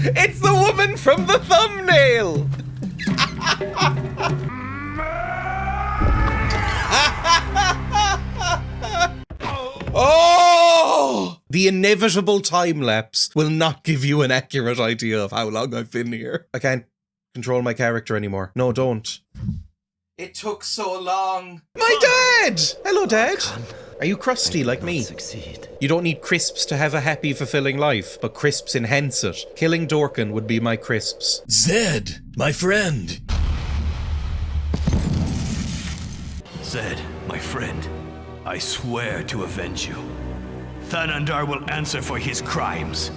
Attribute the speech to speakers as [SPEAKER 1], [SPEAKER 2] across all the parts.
[SPEAKER 1] It's the woman from the thumbnail! Oh! The inevitable time lapse will not give you an accurate idea of how long I've been here. I can't control my character anymore. No, don't. It took so long. My dad! Hello, Dad. Are you crusty like me?
[SPEAKER 2] Succeed.
[SPEAKER 1] You don't need crisps to have a happy, fulfilling life, but crisps enhance it. Killing Dorkin would be my crisps.
[SPEAKER 2] Zed, my friend. Zed, my friend, I swear to avenge you. Thanandar will answer for his crimes.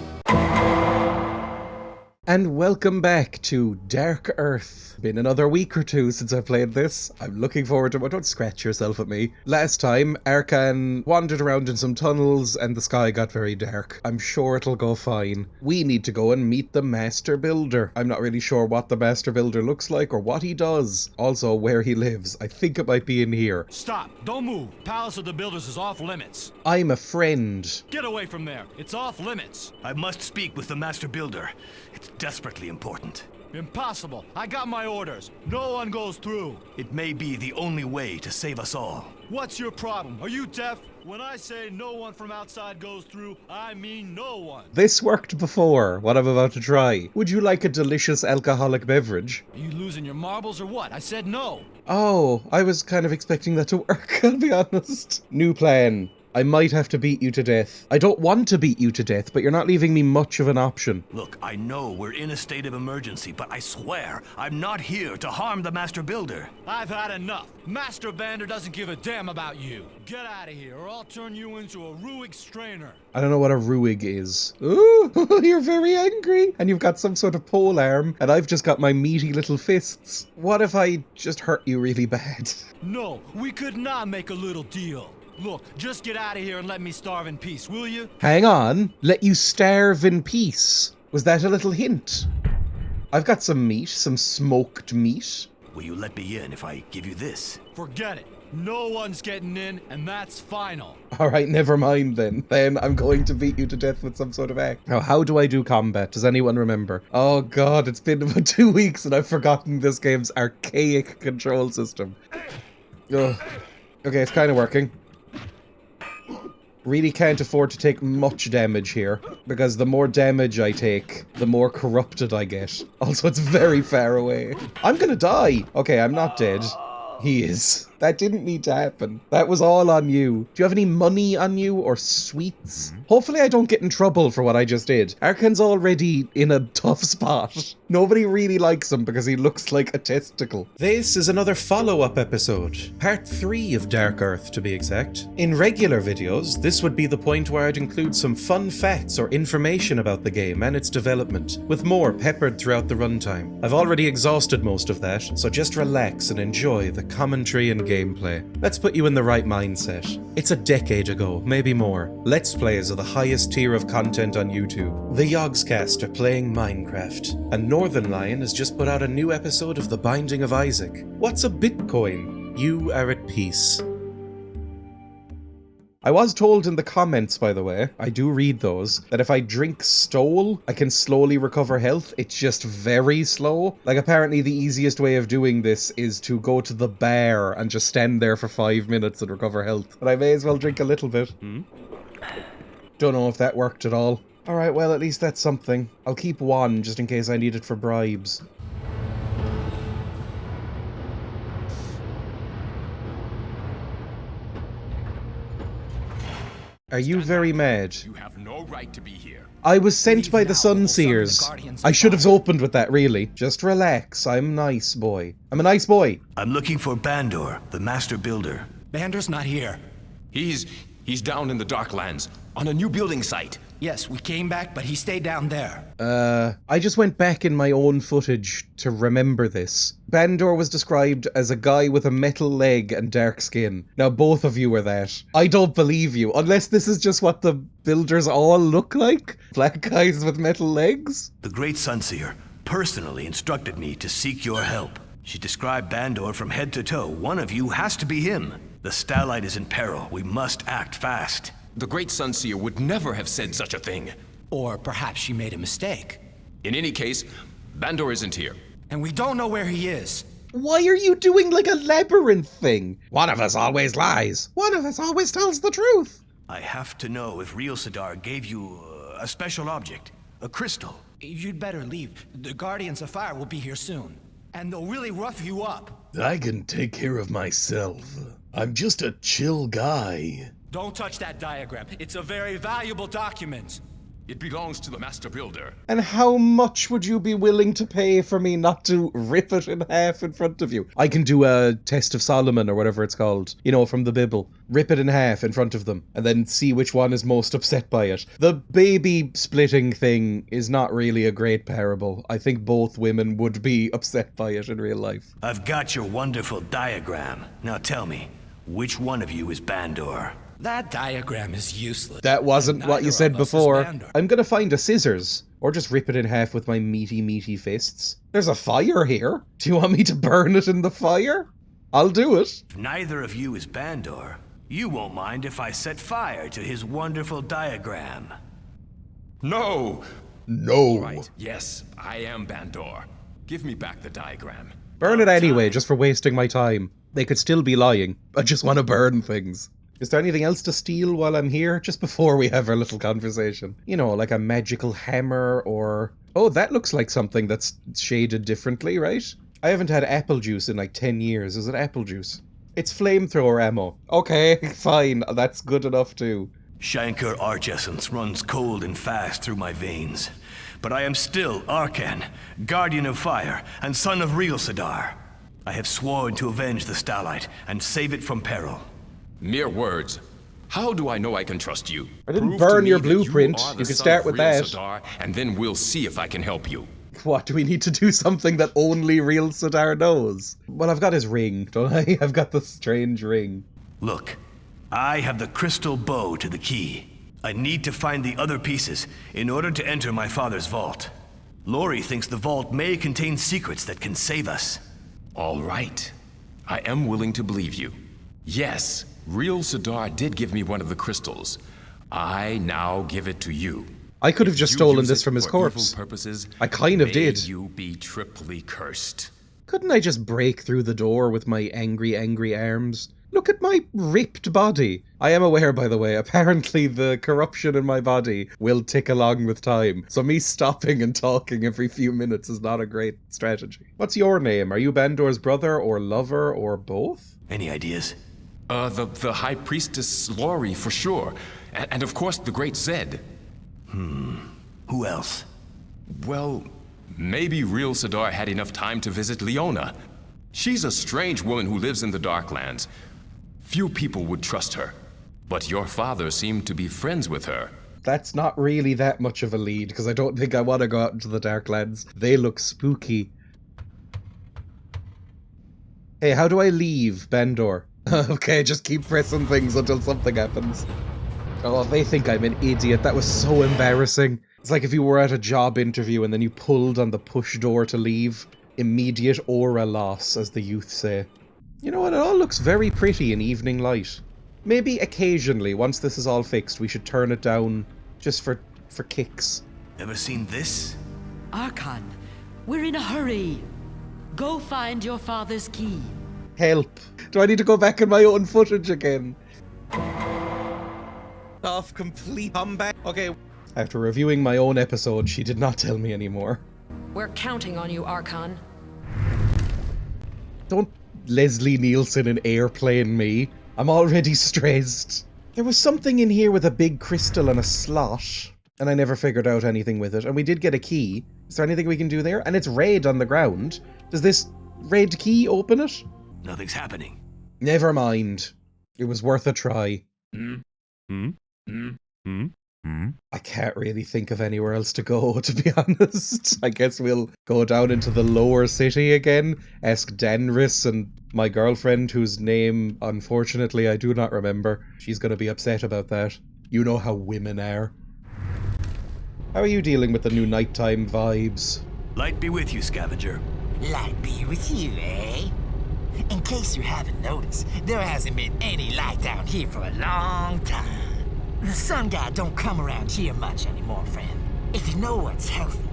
[SPEAKER 1] And welcome back to Dark Earth. Been another week or two since I played this. I'm looking forward to it. Don't scratch yourself at me. Last time, Arkhan wandered around in some tunnels and the sky got very dark. I'm sure it'll go fine. We need to go and meet the Master Builder. I'm not really sure what the Master Builder looks like or what he does. Also, where he lives. I think it might be in here.
[SPEAKER 3] Stop! Don't move! Palace of the Builders is off limits.
[SPEAKER 1] I'm a friend.
[SPEAKER 3] Get away from there. It's off limits.
[SPEAKER 2] I must speak with the Master Builder. It's desperately important.
[SPEAKER 3] Impossible. I got my orders. No one goes through.
[SPEAKER 2] It may be the only way to save us all.
[SPEAKER 3] What's your problem? Are you deaf? When I say no one from outside goes through, I mean no one.
[SPEAKER 1] This worked before, what I'm about to try. Would you like a delicious alcoholic beverage?
[SPEAKER 3] Are you losing your marbles or what? I said no.
[SPEAKER 1] Oh, I was kind of expecting that to work, I'll be honest. New plan. I might have to beat you to death. I don't want to beat you to death, but you're not leaving me much of an option.
[SPEAKER 2] Look, I know we're in a state of emergency, but I swear, I'm not here to harm the Master Builder.
[SPEAKER 3] I've had enough. Master Bander doesn't give a damn about you. Get out of here, or I'll turn you into a Ruig strainer.
[SPEAKER 1] I don't know what a Ruig is. Ooh, you're very angry. And you've got some sort of pole arm, and I've just got my meaty little fists. What if I just hurt you really bad?
[SPEAKER 3] No, we could not make a little deal. Look, just get out of here and let me starve in peace, will you?
[SPEAKER 1] Hang on. Let you starve in peace. Was that a little hint? I've got some meat, some smoked meat.
[SPEAKER 2] Will you let me in if I give you this?
[SPEAKER 3] Forget it. No one's getting in, and that's final.
[SPEAKER 1] Alright, never mind then. Then I'm going to beat you to death with some sort of act. Now, how do I do combat? Does anyone remember? Oh god, it's been about 2 weeks and I've forgotten this game's archaic control system. Ugh. Okay, it's kind of working. Really can't afford to take much damage here, because the more damage I take, the more corrupted I get. Also, it's very far away. I'm gonna die! Okay, I'm not dead. He is. That didn't need to happen. That was all on you. Do you have any money on you or sweets? Hopefully I don't get in trouble for what I just did. Arkhan's already in a tough spot. Nobody really likes him because he looks like a testicle. This is another follow-up episode. Part 3 of Dark Earth, to be exact. In regular videos, this would be the point where I'd include some fun facts or information about the game and its development, with more peppered throughout the runtime. I've already exhausted most of that, so just relax and enjoy the commentary and gameplay. Let's put you in the right mindset. It's a decade ago, maybe more. Let's Plays are the highest tier of content on YouTube. The Yogscast are playing Minecraft, and Northern Lion has just put out a new episode of The Binding of Isaac. What's a Bitcoin? You are at peace. I was told in the comments, by the way, I do read those, that if I drink Stole, I can slowly recover health. It's just very slow. Like, apparently the easiest way of doing this is to go to the bar and just stand there for 5 minutes and recover health. But I may as well drink a little bit. Don't know if that worked at all. Alright, well, at least that's something. I'll keep one, just in case I need it for bribes. Are you very mad?
[SPEAKER 4] You have no right to be here.
[SPEAKER 1] I was sent by the Sunseers. I should have opened with that, really. Just relax. I'm nice boy. I'm a nice boy.
[SPEAKER 2] I'm looking for Bandor, the Master Builder.
[SPEAKER 5] Bandor's not here.
[SPEAKER 4] He's down in the Darklands, on a new building site.
[SPEAKER 5] Yes, we came back, but he stayed down there.
[SPEAKER 1] I just went back in my own footage to remember this. Bandor was described as a guy with a metal leg and dark skin. Now both of you are that. I don't believe you, unless this is just what the builders all look like? Black guys with metal legs?
[SPEAKER 2] The Great Sunseer personally instructed me to seek your help. She described Bandor from head to toe. One of you has to be him. The Starlight is in peril. We must act fast.
[SPEAKER 4] The Great Sunseer would never have said such a thing.
[SPEAKER 5] Or perhaps she made a mistake.
[SPEAKER 4] In any case, Bandor isn't here.
[SPEAKER 5] And we don't know where he is.
[SPEAKER 1] Why are you doing like a labyrinth thing? One of us always lies. One of us always tells the truth.
[SPEAKER 2] I have to know if Real Sidar gave you a special object, a crystal.
[SPEAKER 5] You'd better leave. The Guardians of Fire will be here soon. And they'll really rough you up.
[SPEAKER 6] I can take care of myself. I'm just a chill guy.
[SPEAKER 3] Don't touch that diagram. It's a very valuable document.
[SPEAKER 4] It belongs to the Master Builder.
[SPEAKER 1] And how much would you be willing to pay for me not to rip it in half in front of you? I can do a Test of Solomon or whatever it's called, you know, from the Bible. Rip it in half in front of them and then see which one is most upset by it. The baby splitting thing is not really a great parable. I think both women would be upset by it in real life.
[SPEAKER 2] I've got your wonderful diagram. Now tell me, which one of you is Bandor?
[SPEAKER 5] That diagram is useless.
[SPEAKER 1] That wasn't what you
[SPEAKER 5] Neither
[SPEAKER 1] said
[SPEAKER 5] of us is
[SPEAKER 1] before.
[SPEAKER 5] Bandor.
[SPEAKER 1] I'm gonna find a scissors. Or just rip it in half with my meaty fists. There's a fire here. Do you want me to burn it in the fire? I'll do it.
[SPEAKER 2] If neither of you is Bandor, you won't mind if I set fire to his wonderful diagram.
[SPEAKER 4] No!
[SPEAKER 6] No.
[SPEAKER 4] Right, yes, I am Bandor. Give me back the diagram.
[SPEAKER 1] Burn it anyway, just for wasting my time. They could still be lying. I just want to burn things. Is there anything else to steal while I'm here? Just before we have our little conversation. You know, like a magical hammer or... Oh, that looks like something that's shaded differently, right? I haven't had apple juice in like 10 years. Is it apple juice? It's flamethrower ammo. Okay, fine. That's good enough too.
[SPEAKER 2] Shankar arch essence runs cold and fast through my veins. But I am still Arkhan, guardian of fire, and son of Real Sidar. I have sworn to avenge the Starlight and save it from peril.
[SPEAKER 4] Mere words. How do I know I can trust you?
[SPEAKER 1] I didn't
[SPEAKER 4] Prove to
[SPEAKER 1] burn
[SPEAKER 4] me
[SPEAKER 1] your
[SPEAKER 4] that
[SPEAKER 1] blueprint.
[SPEAKER 4] are the
[SPEAKER 1] You can
[SPEAKER 4] son
[SPEAKER 1] start
[SPEAKER 4] of
[SPEAKER 1] with
[SPEAKER 4] Real
[SPEAKER 1] that.
[SPEAKER 4] Sidar, and then we'll see if I can help you.
[SPEAKER 1] What, do we need to do something that only Real Sidar knows? Well, I've got his ring, don't I? I've got the strange ring.
[SPEAKER 2] Look, I have the crystal bow to the key. I need to find the other pieces in order to enter my father's vault. Lory thinks the vault may contain secrets that can save us.
[SPEAKER 4] All right. I am willing to believe you. Yes, Real Sidar did give me one of the crystals. I now give it to you.
[SPEAKER 1] I could have
[SPEAKER 4] If
[SPEAKER 1] just
[SPEAKER 4] you
[SPEAKER 1] stolen
[SPEAKER 4] use
[SPEAKER 1] this
[SPEAKER 4] it
[SPEAKER 1] from his
[SPEAKER 4] for
[SPEAKER 1] corpse.
[SPEAKER 4] evil purposes,
[SPEAKER 1] I kind of
[SPEAKER 4] may
[SPEAKER 1] did.
[SPEAKER 4] you be triply cursed.
[SPEAKER 1] Couldn't I just break through the door with my angry arms? Look at my ripped body. I am aware, by the way, apparently the corruption in my body will tick along with time. So me stopping and talking every few minutes is not a great strategy. What's your name? Are you Bandor's brother or lover or both?
[SPEAKER 2] Any ideas?
[SPEAKER 4] The High Priestess Lory, for sure. And of course, the Great Zed.
[SPEAKER 2] Who else?
[SPEAKER 4] Well, maybe Real Sidar had enough time to visit Leona. She's a strange woman who lives in the Darklands. Few people would trust her. But your father seemed to be friends with her.
[SPEAKER 1] That's not really that much of a lead, because I don't think I want to go out into the Darklands. They look spooky. Hey, how do I leave, Bandor? Okay, just keep pressing things until something happens. Oh, they think I'm an idiot. That was so embarrassing. It's like if you were at a job interview and then you pulled on the push door to leave. Immediate aura loss, as the youth say. You know what, it all looks very pretty in evening light. Maybe occasionally, once this is all fixed, we should turn it down just for kicks.
[SPEAKER 2] Ever seen this?
[SPEAKER 7] Arkhan, we're in a hurry. Go find your father's key.
[SPEAKER 1] Help. Do I need to go back in my own footage again? Off complete comeback. Okay. After reviewing my own episode, she did not tell me anymore.
[SPEAKER 7] We're counting on you, Arkhan.
[SPEAKER 1] Don't Leslie Nielsen in Airplane me. I'm already stressed. There was something in here with a big crystal and a slot, and I never figured out anything with it. And we did get a key. Is there anything we can do there? And it's red on the ground. Does this red key open it?
[SPEAKER 2] Nothing's happening.
[SPEAKER 1] Never mind. It was worth a try. I can't really think of anywhere else to go, to be honest. I guess we'll go down into the lower city again, ask Danris and my girlfriend, whose name, unfortunately, I do not remember. She's gonna be upset about that. You know how women are. How are you dealing with the new nighttime vibes?
[SPEAKER 2] Light be with you, scavenger.
[SPEAKER 8] Light be with you, eh? In case you haven't noticed, there hasn't been any light down here for a long time. The sun god don't come around here much anymore, friend. If you know what's healthy,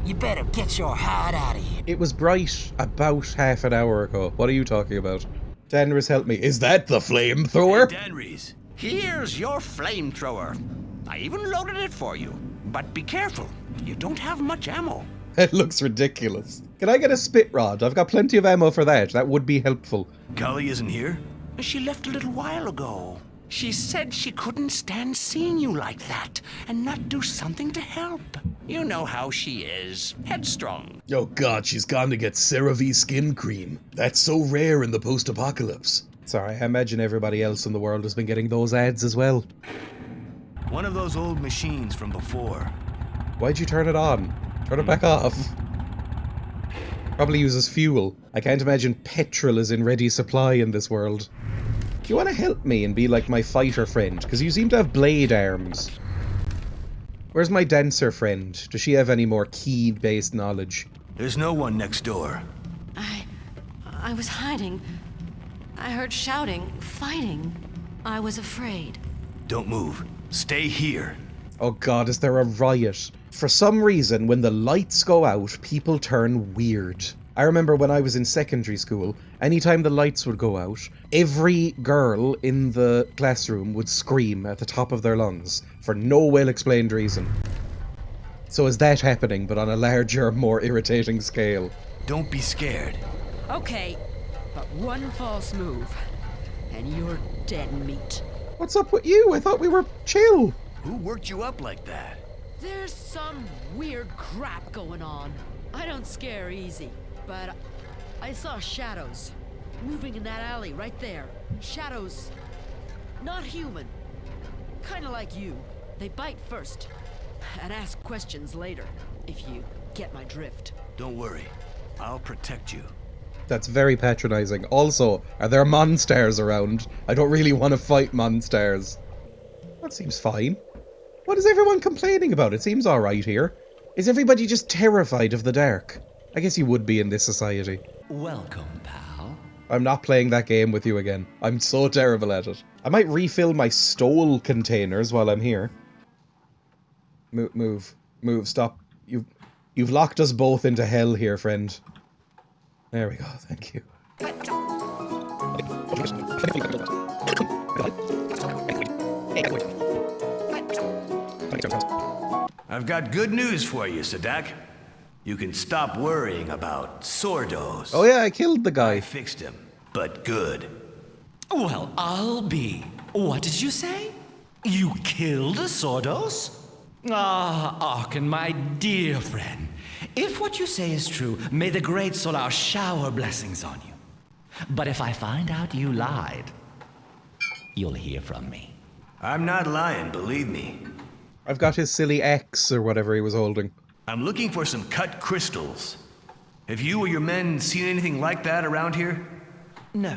[SPEAKER 8] You better get your heart out of here.
[SPEAKER 1] It was bright about half an hour ago. What are you talking about? Danris, help me. Is that the flamethrower?
[SPEAKER 2] Danries.
[SPEAKER 9] Here's your flamethrower. I even loaded it for you. But be careful. You don't have much ammo.
[SPEAKER 1] It looks ridiculous. Can I get a spit rod? I've got plenty of ammo for that. That would be helpful.
[SPEAKER 2] Cully isn't here?
[SPEAKER 9] She left a little while ago. She said she couldn't stand seeing you like that and not do something to help. You know how she is. Headstrong.
[SPEAKER 6] Oh god, she's gone to get CeraVe skin cream. That's so rare in the post-apocalypse.
[SPEAKER 1] Sorry, I imagine everybody else in the world has been getting those ads as well.
[SPEAKER 2] One of those old machines from before.
[SPEAKER 1] Why'd you turn it on? Turn it back off. Probably uses fuel. I can't imagine petrol is in ready supply in this world. Do you want to help me and be like my fighter friend? Because you seem to have blade arms. Where's my dancer friend? Does she have any more key-based knowledge?
[SPEAKER 2] There's no one next door.
[SPEAKER 7] I was hiding. I heard shouting, fighting. I was afraid.
[SPEAKER 2] Don't move. Stay here.
[SPEAKER 1] Oh god, is there a riot? For some reason, when the lights go out, people turn weird. I remember when I was in secondary school, anytime the lights would go out, every girl in the classroom would scream at the top of their lungs for no well-explained reason. So is that happening, but on a larger, more irritating scale?
[SPEAKER 2] Don't be scared.
[SPEAKER 7] Okay, but one false move, and you're dead meat.
[SPEAKER 1] What's up with you? I thought we were chill.
[SPEAKER 2] Who worked you up like that?
[SPEAKER 7] There's some weird crap going on. I don't scare easy, but I saw shadows moving in that alley right there. Shadows, not human. Kinda like you. They bite first and ask questions later, if you get my drift.
[SPEAKER 2] Don't worry. I'll protect you.
[SPEAKER 1] That's very patronizing. Also, are there monsters around? I don't really want to fight monsters. That seems fine. What is everyone complaining about? It seems alright here. Is everybody just terrified of the dark? I guess you would be in this society.
[SPEAKER 5] Welcome, pal.
[SPEAKER 1] I'm not playing that game with you again. I'm so terrible at it. I might refill my stole containers while I'm here. Move. Stop. You've locked us both into hell here, friend. There we go, thank you.
[SPEAKER 2] I've got good news for you, Sadak. You can stop worrying about Sordos.
[SPEAKER 1] Oh yeah, I killed the guy.
[SPEAKER 2] I fixed him, but good.
[SPEAKER 5] Well, I'll be. What did you say? You killed Sordos? Ah, Arkhan, my dear friend. If what you say is true, may the great Solar shower blessings on you. But if I find out you lied, you'll hear from me.
[SPEAKER 2] I'm not lying, believe me.
[SPEAKER 1] I've got his silly axe or whatever he was holding.
[SPEAKER 2] I'm looking for some cut crystals. Have you or your men seen anything like that around here?
[SPEAKER 5] No,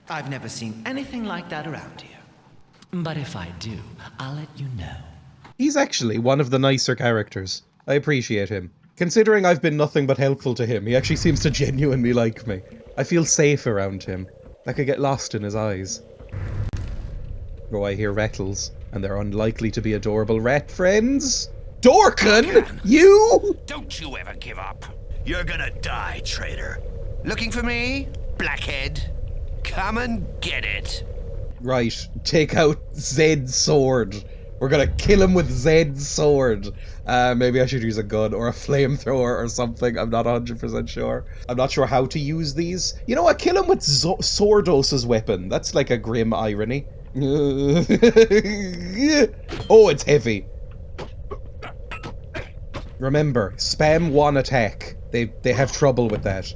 [SPEAKER 5] I've never seen anything like that around here. But if I do, I'll let you know.
[SPEAKER 1] He's actually one of the nicer characters. I appreciate him. Considering I've been nothing but helpful to him, he actually seems to genuinely like me. I feel safe around him. I could get lost in his eyes. Oh, I hear rattles, and they're unlikely to be adorable rat friends. Dorkin! You?
[SPEAKER 9] Don't you ever give up.
[SPEAKER 2] You're gonna die, traitor.
[SPEAKER 9] Looking for me, Blackhead? Come and get it.
[SPEAKER 1] Right, take out Zed's sword. We're gonna kill him with Zed's sword. Maybe I should use a gun or a flamethrower or something. I'm not 100% sure. I'm not sure how to use these. You know what? Kill him with Sordos' weapon. That's like a grim irony. Oh, it's heavy. Remember, spam one attack. They have trouble with that.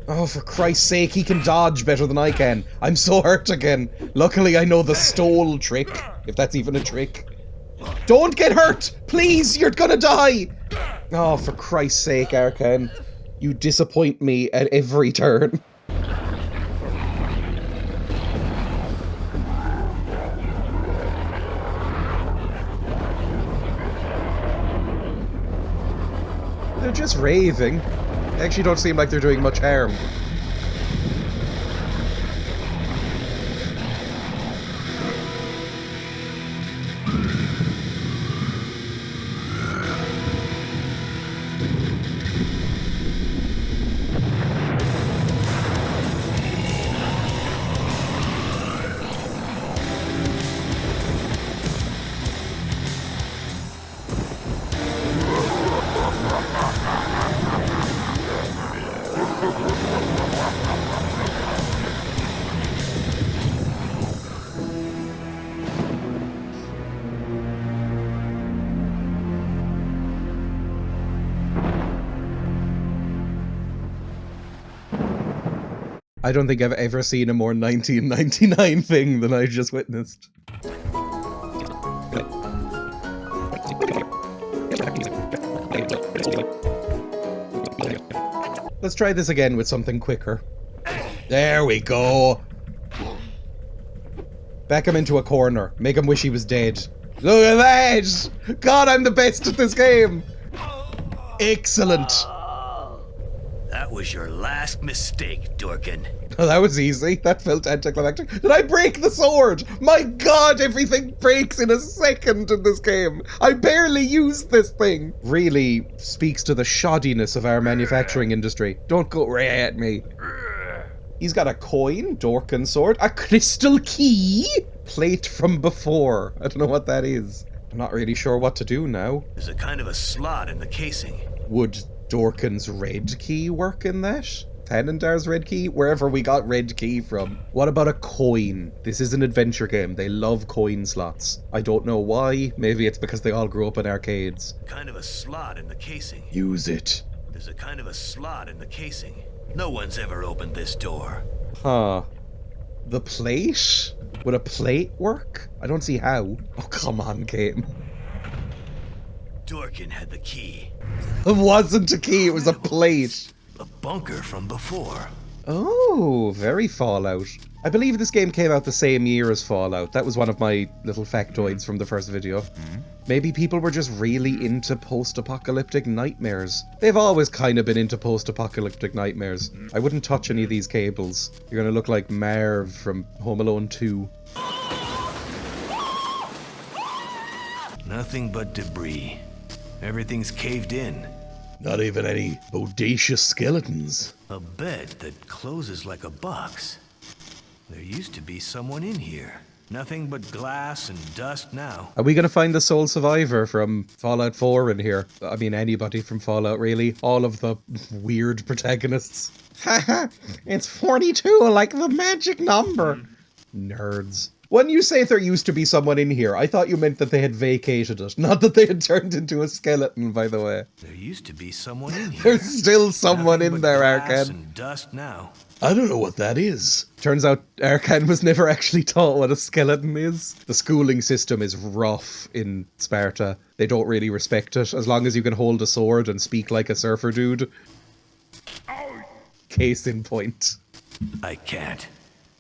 [SPEAKER 1] Oh, for Christ's sake, he can dodge better than I can. I'm so hurt again. Luckily, I know the stole trick, if that's even a trick. Don't get hurt! Please, you're gonna die! Oh, for Christ's sake, Arkhan. You disappoint me at every turn. They're just raving. They actually don't seem like they're doing much harm. I don't think I've ever seen a more 1999 thing than I just witnessed. Let's try this again with something quicker. There we go. Back him into a corner. Make him wish he was dead. Look at that! God, I'm the best at this game! Excellent.
[SPEAKER 2] That was your last mistake, Dorkin.
[SPEAKER 1] Oh, that was easy. That felt anticlimactic. Did I break the sword? My God, everything breaks in a second in this game. I barely used this thing. Really speaks to the shoddiness of our manufacturing industry. Don't go right at me. He's got a coin, Dorkin sword, a crystal key, plate from before. I don't know what that is. I'm not really sure what to do now.
[SPEAKER 2] There's a kind of a slot in the casing.
[SPEAKER 1] Would Dorkin's red key work in that? Tanendar's red key? Wherever we got red key from. What about a coin? This is an adventure game. They love coin slots. I don't know why. Maybe it's because they all grew up in arcades.
[SPEAKER 2] Kind of a slot in the casing.
[SPEAKER 1] Use it.
[SPEAKER 2] There's a kind of a slot in the casing. No one's ever opened this door.
[SPEAKER 1] Huh. The plate? Would a plate work? I don't see how. Oh, come on, game.
[SPEAKER 2] Dorkin had the key.
[SPEAKER 1] It wasn't a key, it was a plate.
[SPEAKER 2] A bunker from before.
[SPEAKER 1] Oh, very Fallout. I believe this game came out the same year as Fallout. That was one of my little factoids from the first video. Maybe people were just really into post-apocalyptic nightmares. They've always kind of been into post-apocalyptic nightmares. I wouldn't touch any of these cables. You're gonna look like Marv from Home Alone 2.
[SPEAKER 2] Nothing but debris. Everything's caved in.
[SPEAKER 6] Not even any bodacious skeletons.
[SPEAKER 2] A bed that closes like a box. There used to be someone in here. Nothing but glass and dust now.
[SPEAKER 1] Are we gonna find the sole survivor from Fallout 4 in here? I mean, anybody from Fallout, really. All of the weird protagonists. Haha, it's 42, like the magic number. Nerds. When you say there used to be someone in here, I thought you meant that they had vacated it, not that they had turned into a skeleton, by the way.
[SPEAKER 2] There used to be someone in here.
[SPEAKER 1] There's still someone
[SPEAKER 2] Nothing
[SPEAKER 1] in
[SPEAKER 2] but
[SPEAKER 1] there,
[SPEAKER 2] glass
[SPEAKER 1] Arkhan.
[SPEAKER 2] and dust now.
[SPEAKER 6] I don't know what that is.
[SPEAKER 1] Turns out Arkhan was never actually taught what a skeleton is. The schooling system is rough in Sparta. They don't really respect it, as long as you can hold a sword and speak like a surfer dude. Case in point.
[SPEAKER 2] I can't.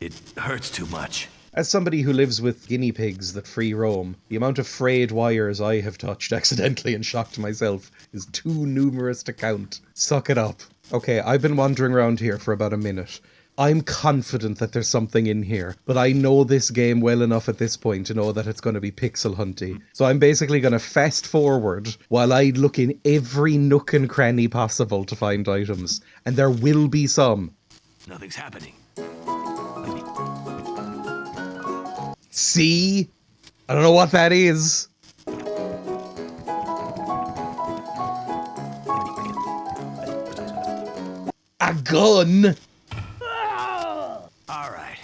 [SPEAKER 2] It hurts too much.
[SPEAKER 1] As somebody who lives with guinea pigs that free roam, the amount of frayed wires I have touched accidentally and shocked myself is too numerous to count. Suck it up. Okay, I've been wandering around here for about a minute. I'm confident that there's something in here, but I know this game well enough at this point to know that it's going to be pixel hunty. So I'm basically going to fast forward while I look in every nook and cranny possible to find items. And there will be some.
[SPEAKER 2] Nothing's happening.
[SPEAKER 1] See? I don't know what that is. A gun?
[SPEAKER 2] Alright,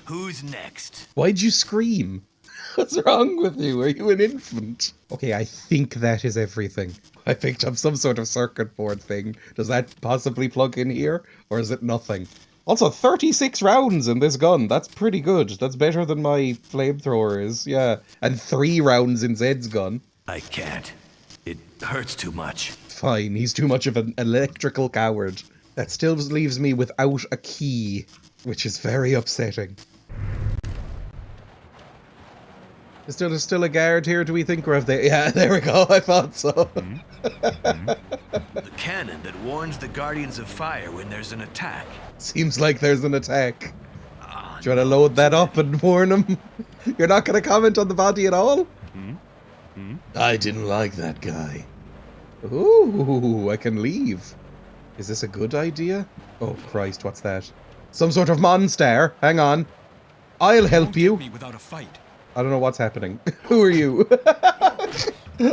[SPEAKER 2] who's next?
[SPEAKER 1] Why'd you scream? What's wrong with you? Are you an infant? Okay, I think that is everything. I picked up some sort of circuit board thing. Does that possibly plug in here? Or is it nothing? Also, 36 rounds in this gun. That's pretty good. That's better than my flamethrower is, yeah. And 3 rounds in Zed's gun.
[SPEAKER 2] I can't. It hurts too much.
[SPEAKER 1] Fine, he's too much of an electrical coward. That still leaves me without a key, which is very upsetting. Is there still a guard here, do we think, or have they... Yeah, there we go, I thought so.
[SPEAKER 2] The cannon that warns the Guardians of Fire when there's an attack.
[SPEAKER 1] Seems like there's an attack. Do you want to load that up and warn them? You're not going to comment on the body at all?
[SPEAKER 6] I didn't like that guy.
[SPEAKER 1] Ooh, I can leave. Is this a good idea? Oh, Christ, what's that? Some sort of monster. Hang on. I'll help you.
[SPEAKER 4] Without a fight.
[SPEAKER 1] I don't know what's happening. Who are you?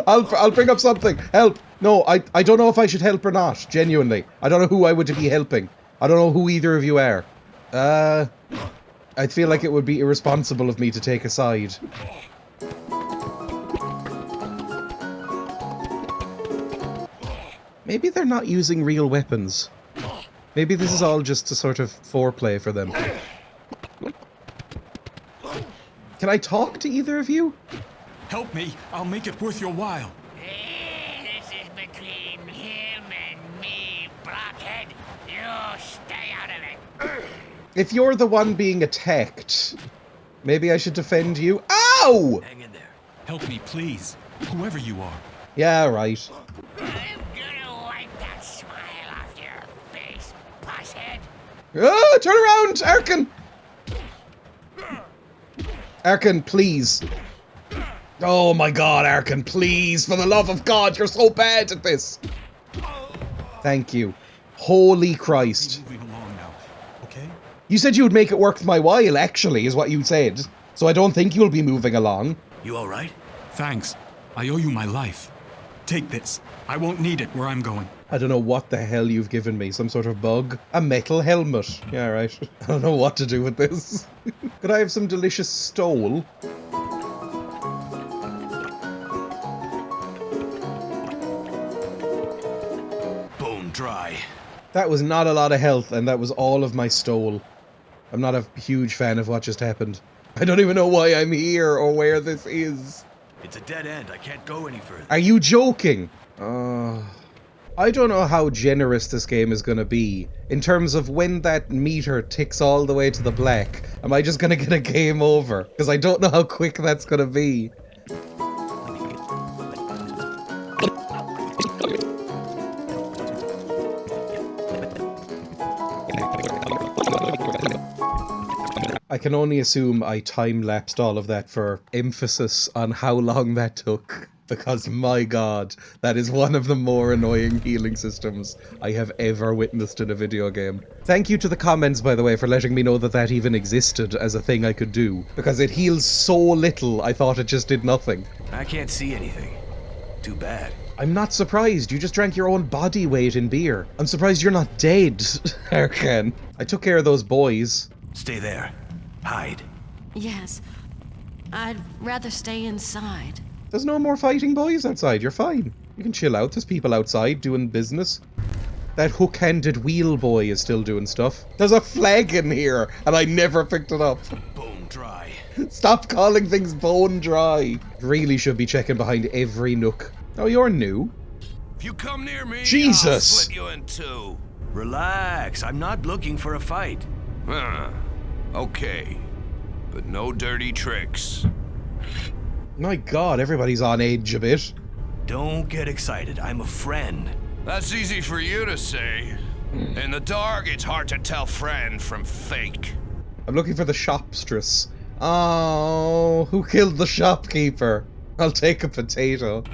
[SPEAKER 1] I'll bring up something. Help. No, I don't know if I should help or not. Genuinely. I don't know who I would be helping. I don't know who either of you are. I feel like it would be irresponsible of me to take a side. Maybe they're not using real weapons. Maybe this is all just a sort of foreplay for them. Can I talk to either of you?
[SPEAKER 3] Help me. I'll make it worth your while.
[SPEAKER 8] This is between him and me, blockhead. You stay out of it.
[SPEAKER 1] If you're the one being attacked, maybe I should defend you. Ow!
[SPEAKER 2] Hang in there.
[SPEAKER 3] Help me, please. Whoever you are.
[SPEAKER 1] Yeah, right.
[SPEAKER 8] I'm gonna wipe that smile off your face, pusshead.
[SPEAKER 1] Ah, turn around, Arkhan! Arkhan, please. Oh my god, Arkhan, please, for the love of God, you're so bad at this. Thank you. Holy Christ.
[SPEAKER 3] Moving along now, okay?
[SPEAKER 1] You said you would make it worth my while, actually, is what you said. So I don't think you'll be moving along.
[SPEAKER 2] You all right?
[SPEAKER 3] Thanks. I owe you my life. Take this. I won't need it where I'm going.
[SPEAKER 1] I don't know what the hell you've given me. Some sort of bug? A metal helmet. Yeah, right. I don't know what to do with this. Could I have some delicious stole?
[SPEAKER 2] Bone dry.
[SPEAKER 1] That was not a lot of health, and that was all of my stole. I'm not a huge fan of what just happened. I don't even know why I'm here or where this is.
[SPEAKER 2] It's a dead end. I can't go any further.
[SPEAKER 1] Are you joking? I don't know how generous this game is gonna be. In terms of when that meter ticks all the way to the black, am I just gonna get a game over? Because I don't know how quick that's gonna be. I can only assume I time-lapsed all of that for emphasis on how long that took. Because, my god, that is one of the more annoying healing systems I have ever witnessed in a video game. Thank you to the comments, by the way, for letting me know that that even existed as a thing I could do. Because it heals so little, I thought it just did nothing.
[SPEAKER 2] I can't see anything. Too bad.
[SPEAKER 1] I'm not surprised. You just drank your own body weight in beer. I'm surprised you're not dead, Arkhan. I took care of those boys.
[SPEAKER 2] Stay there. Hide.
[SPEAKER 10] Yes. I'd rather stay inside.
[SPEAKER 1] There's no more fighting boys outside. You're fine. You can chill out. There's people outside doing business. That hook-handed wheel boy is still doing stuff. There's a flag in here, and I never picked it up.
[SPEAKER 2] Bone dry.
[SPEAKER 1] Stop calling things bone dry. Really should be checking behind every nook. Oh, you're new.
[SPEAKER 9] If you come near me,
[SPEAKER 1] Jesus.
[SPEAKER 9] I'll split you in two.
[SPEAKER 2] Relax. I'm not looking for a fight.
[SPEAKER 9] Okay. But no dirty tricks.
[SPEAKER 1] My god, everybody's on edge a bit.
[SPEAKER 2] Don't get excited. I'm a friend.
[SPEAKER 9] That's easy for you to say. In the dark, it's hard to tell friend from fake.
[SPEAKER 1] I'm looking for the shopstress. Oh, who killed the shopkeeper? I'll take a potato.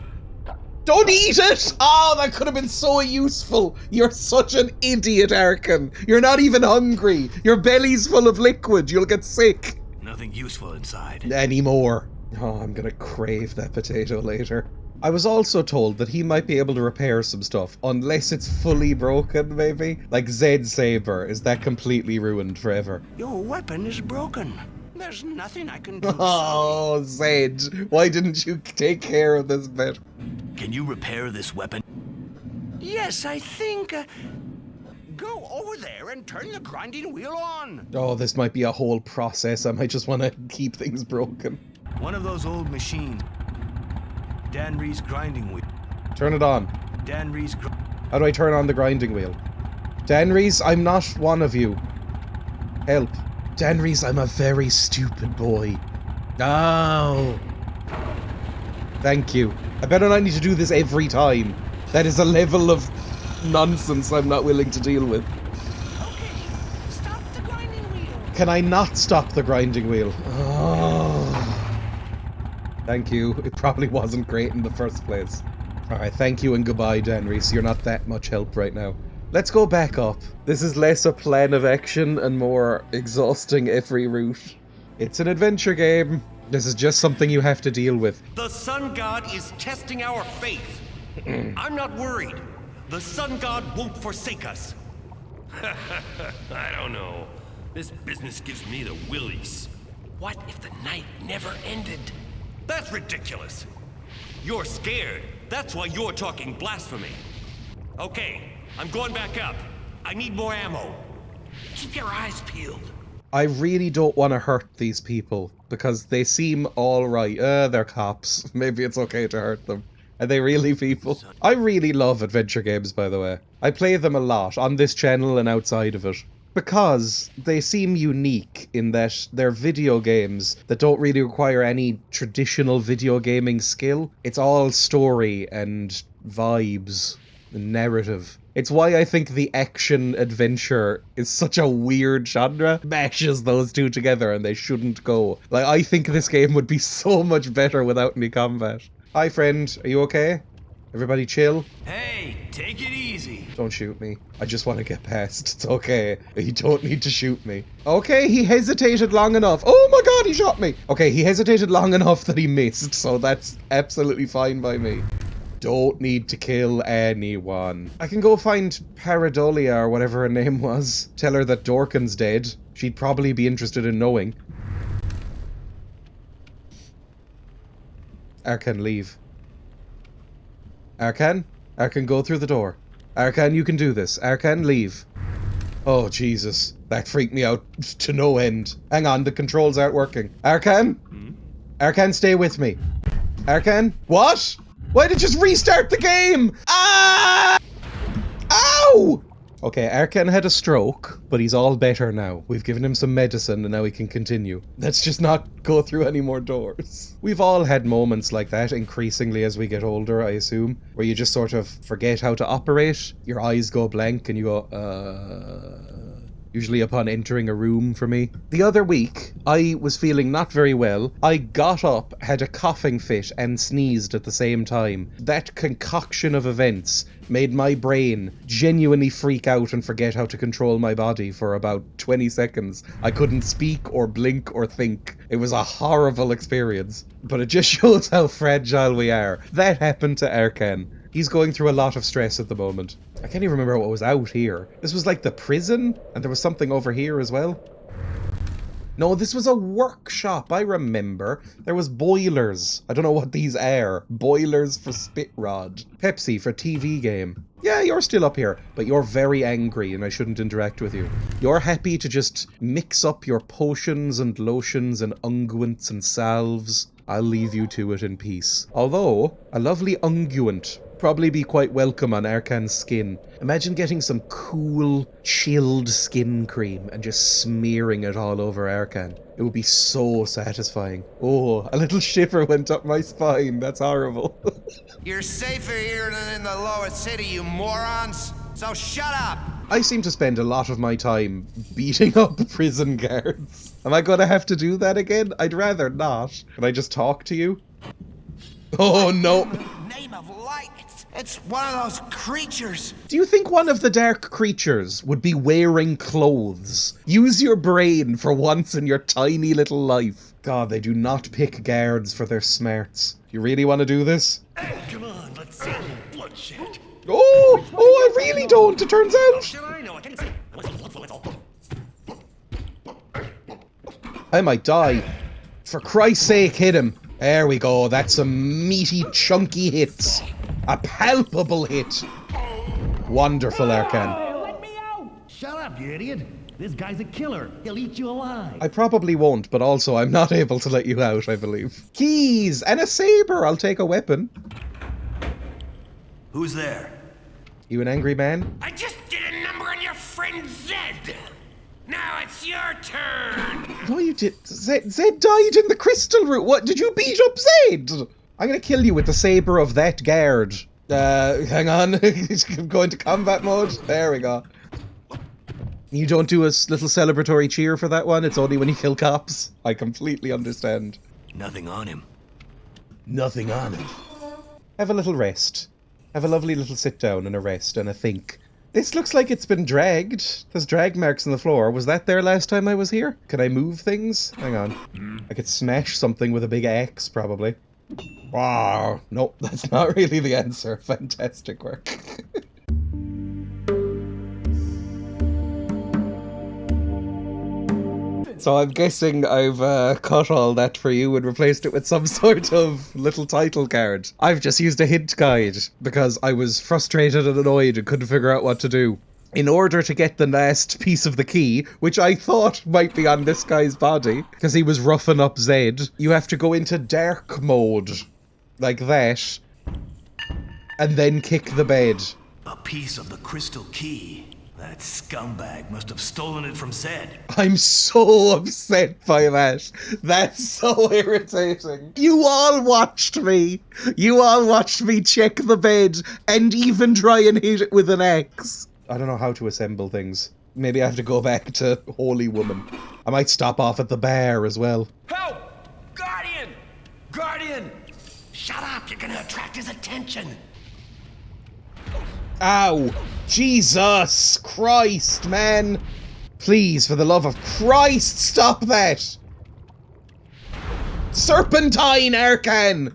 [SPEAKER 1] Don't eat it! Oh, that could have been so useful. You're such an idiot, Arkhan. You're not even hungry. Your belly's full of liquid. You'll get sick.
[SPEAKER 2] Nothing useful inside.
[SPEAKER 1] Anymore. Oh, I'm gonna crave that potato later. I was also told that he might be able to repair some stuff, unless it's fully broken, maybe? Like Zed's saber, is that completely ruined forever?
[SPEAKER 9] Your weapon is broken. There's nothing I can do.
[SPEAKER 1] Oh, Zed, why didn't you take care of this better?
[SPEAKER 2] Can you repair this weapon?
[SPEAKER 9] Yes, I think. Go over there and turn the grinding wheel on.
[SPEAKER 1] Oh, this might be a whole process. I might just want to keep things broken.
[SPEAKER 2] One of those old machines. Dan Ree's grinding wheel.
[SPEAKER 1] Turn it on.
[SPEAKER 2] Dan Ree's.
[SPEAKER 1] How do I turn on the grinding wheel? Dan Rees, I'm not one of you. Help. Dan Rees, I'm a very stupid boy. Oh. Thank you. I better not need to do this every time. That is a level of nonsense I'm not willing to deal with.
[SPEAKER 8] Okay, stop the grinding wheel.
[SPEAKER 1] Can I not stop the grinding wheel? Oh. Thank you. It probably wasn't great in the first place. Alright, thank you and goodbye, Dan Rees. You're not that much help right now. Let's go back up. This is less a plan of action and more exhausting every route. It's an adventure game. This is just something you have to deal with.
[SPEAKER 11] The Sun God is testing our faith. I'm not worried. The Sun God won't forsake us. I don't know. This business gives me the willies. What if the night never ended? That's ridiculous. You're scared. That's why you're talking blasphemy. Okay, I'm going back up. I need more ammo. Keep your eyes peeled.
[SPEAKER 1] I really don't want to hurt these people because they seem alright. They're cops. Maybe it's okay to hurt them. Are they really people? I really love adventure games, by the way. I play them a lot on this channel and outside of it. Because they seem unique in that they're video games that don't really require any traditional video gaming skill. It's all story and vibes and narrative. It's why I think the action adventure is such a weird genre. Mashes those two together and they shouldn't go. Like, I think this game would be so much better without any combat. Hi friend, are you okay? Everybody chill?
[SPEAKER 2] Hey, take it easy.
[SPEAKER 1] Don't shoot me. I just want to get past. It's okay. You don't need to shoot me. Okay, he hesitated long enough. Oh my god, he shot me. Okay, he hesitated long enough that he missed, so that's absolutely fine by me. Don't need to kill anyone. I can go find Paradolia or whatever her name was. Tell her that Dorkin's dead. She'd probably be interested in knowing. Arkhan, leave. Arkhan? Arkhan, go through the door. Arkhan, you can do this. Arkhan, leave. Oh, Jesus. That freaked me out to no end. Hang on, the controls aren't working. Arkhan? Arkhan, stay with me. Arkhan? What? Why did it just restart the game? Ah! Ow! Okay, Arkhan had a stroke, but he's all better now. We've given him some medicine and now he can continue. Let's just not go through any more doors. We've all had moments like that, increasingly as we get older, I assume, where you just sort of forget how to operate. Your eyes go blank and you go, usually upon entering a room for me. The other week, I was feeling not very well. I got up, had a coughing fit, and sneezed at the same time. That concoction of events made my brain genuinely freak out and forget how to control my body for about 20 seconds. I couldn't speak or blink or think. It was a horrible experience. But it just shows how fragile we are. That happened to Arkhan. He's going through a lot of stress at the moment. I can't even remember what was out here. This was like the prison, and there was something over here as well. No, this was a workshop, I remember. There was boilers. I don't know what these are. Boilers for spit rod. Pepsi for TV game. Yeah, you're still up here, but you're very angry and I shouldn't interact with you. You're happy to just mix up your potions and lotions and unguents and salves. I'll leave you to it in peace. Although, a lovely unguent probably be quite welcome on Arkhan's skin. Imagine getting some cool, chilled skin cream and just smearing it all over Arkhan. It would be so satisfying. Oh, a little shiver went up my spine. That's horrible.
[SPEAKER 12] You're safer here than in the lower city, you morons. So shut up.
[SPEAKER 1] I seem to spend a lot of my time beating up prison guards. Am I going to have to do that again? I'd rather not. Can I just talk to you? Oh, no.
[SPEAKER 12] Name of light. It's one of those creatures.
[SPEAKER 1] Do you think one of the dark creatures would be wearing clothes? Use your brain for once in your tiny little life. God, they do not pick guards for their smarts. You really want to do this?
[SPEAKER 11] Hey, come on, let's see a little bloodshed.
[SPEAKER 1] Oh, I really don't, it turns out.
[SPEAKER 11] I know, I can see.
[SPEAKER 1] I might die. For Christ's sake, hit him. There we go, that's some meaty, chunky hits. A palpable hit. Wonderful, Arkhan.
[SPEAKER 3] Let me out! Shut up, you idiot. This guy's a killer. He'll eat you alive.
[SPEAKER 1] I probably won't, but also I'm not able to let you out, I believe. Keys and a saber. I'll take a weapon.
[SPEAKER 2] Who's there?
[SPEAKER 1] You an angry man?
[SPEAKER 9] I just did a number on your friend Zed. Now it's your turn.
[SPEAKER 1] No, you did. Zed died in the crystal room. What? Did you beat up Zed? I'm gonna kill you with the saber of that guard. Hang on. Go into combat mode. There we go. You don't do a little celebratory cheer for that one? It's only when you kill cops. I completely understand.
[SPEAKER 2] Nothing on him.
[SPEAKER 6] Nothing on him.
[SPEAKER 1] Have a little rest. Have a lovely little sit down and a rest and a think. This looks like it's been dragged. There's drag marks on the floor. Was that there last time I was here? Can I move things? Hang on. I could smash something with a big axe, probably. Wow. Nope, that's not really the answer. Fantastic work. So I'm guessing I've cut all that for you and replaced it with some sort of little title card. I've just used a hint guide because I was frustrated and annoyed and couldn't figure out what to do. in order to get the last piece of the key, which I thought might be on this guy's body, because he was roughing up Zed, you have to go into dark mode, like that, and then kick the bed.
[SPEAKER 2] A piece of the crystal key. That scumbag must have stolen it from Zed.
[SPEAKER 1] I'm so upset by that. That's so irritating. You all watched me. You all watched me check the bed and even try and hit it with an axe. I don't know how to assemble things. Maybe I have to go back to Holy Woman. I might stop off at the bar as well.
[SPEAKER 11] Help! Guardian! Guardian! Shut up, you're gonna attract his attention.
[SPEAKER 1] Ow! Jesus Christ, man! Please, for the love of Christ, stop that! Serpentine, Arkhan!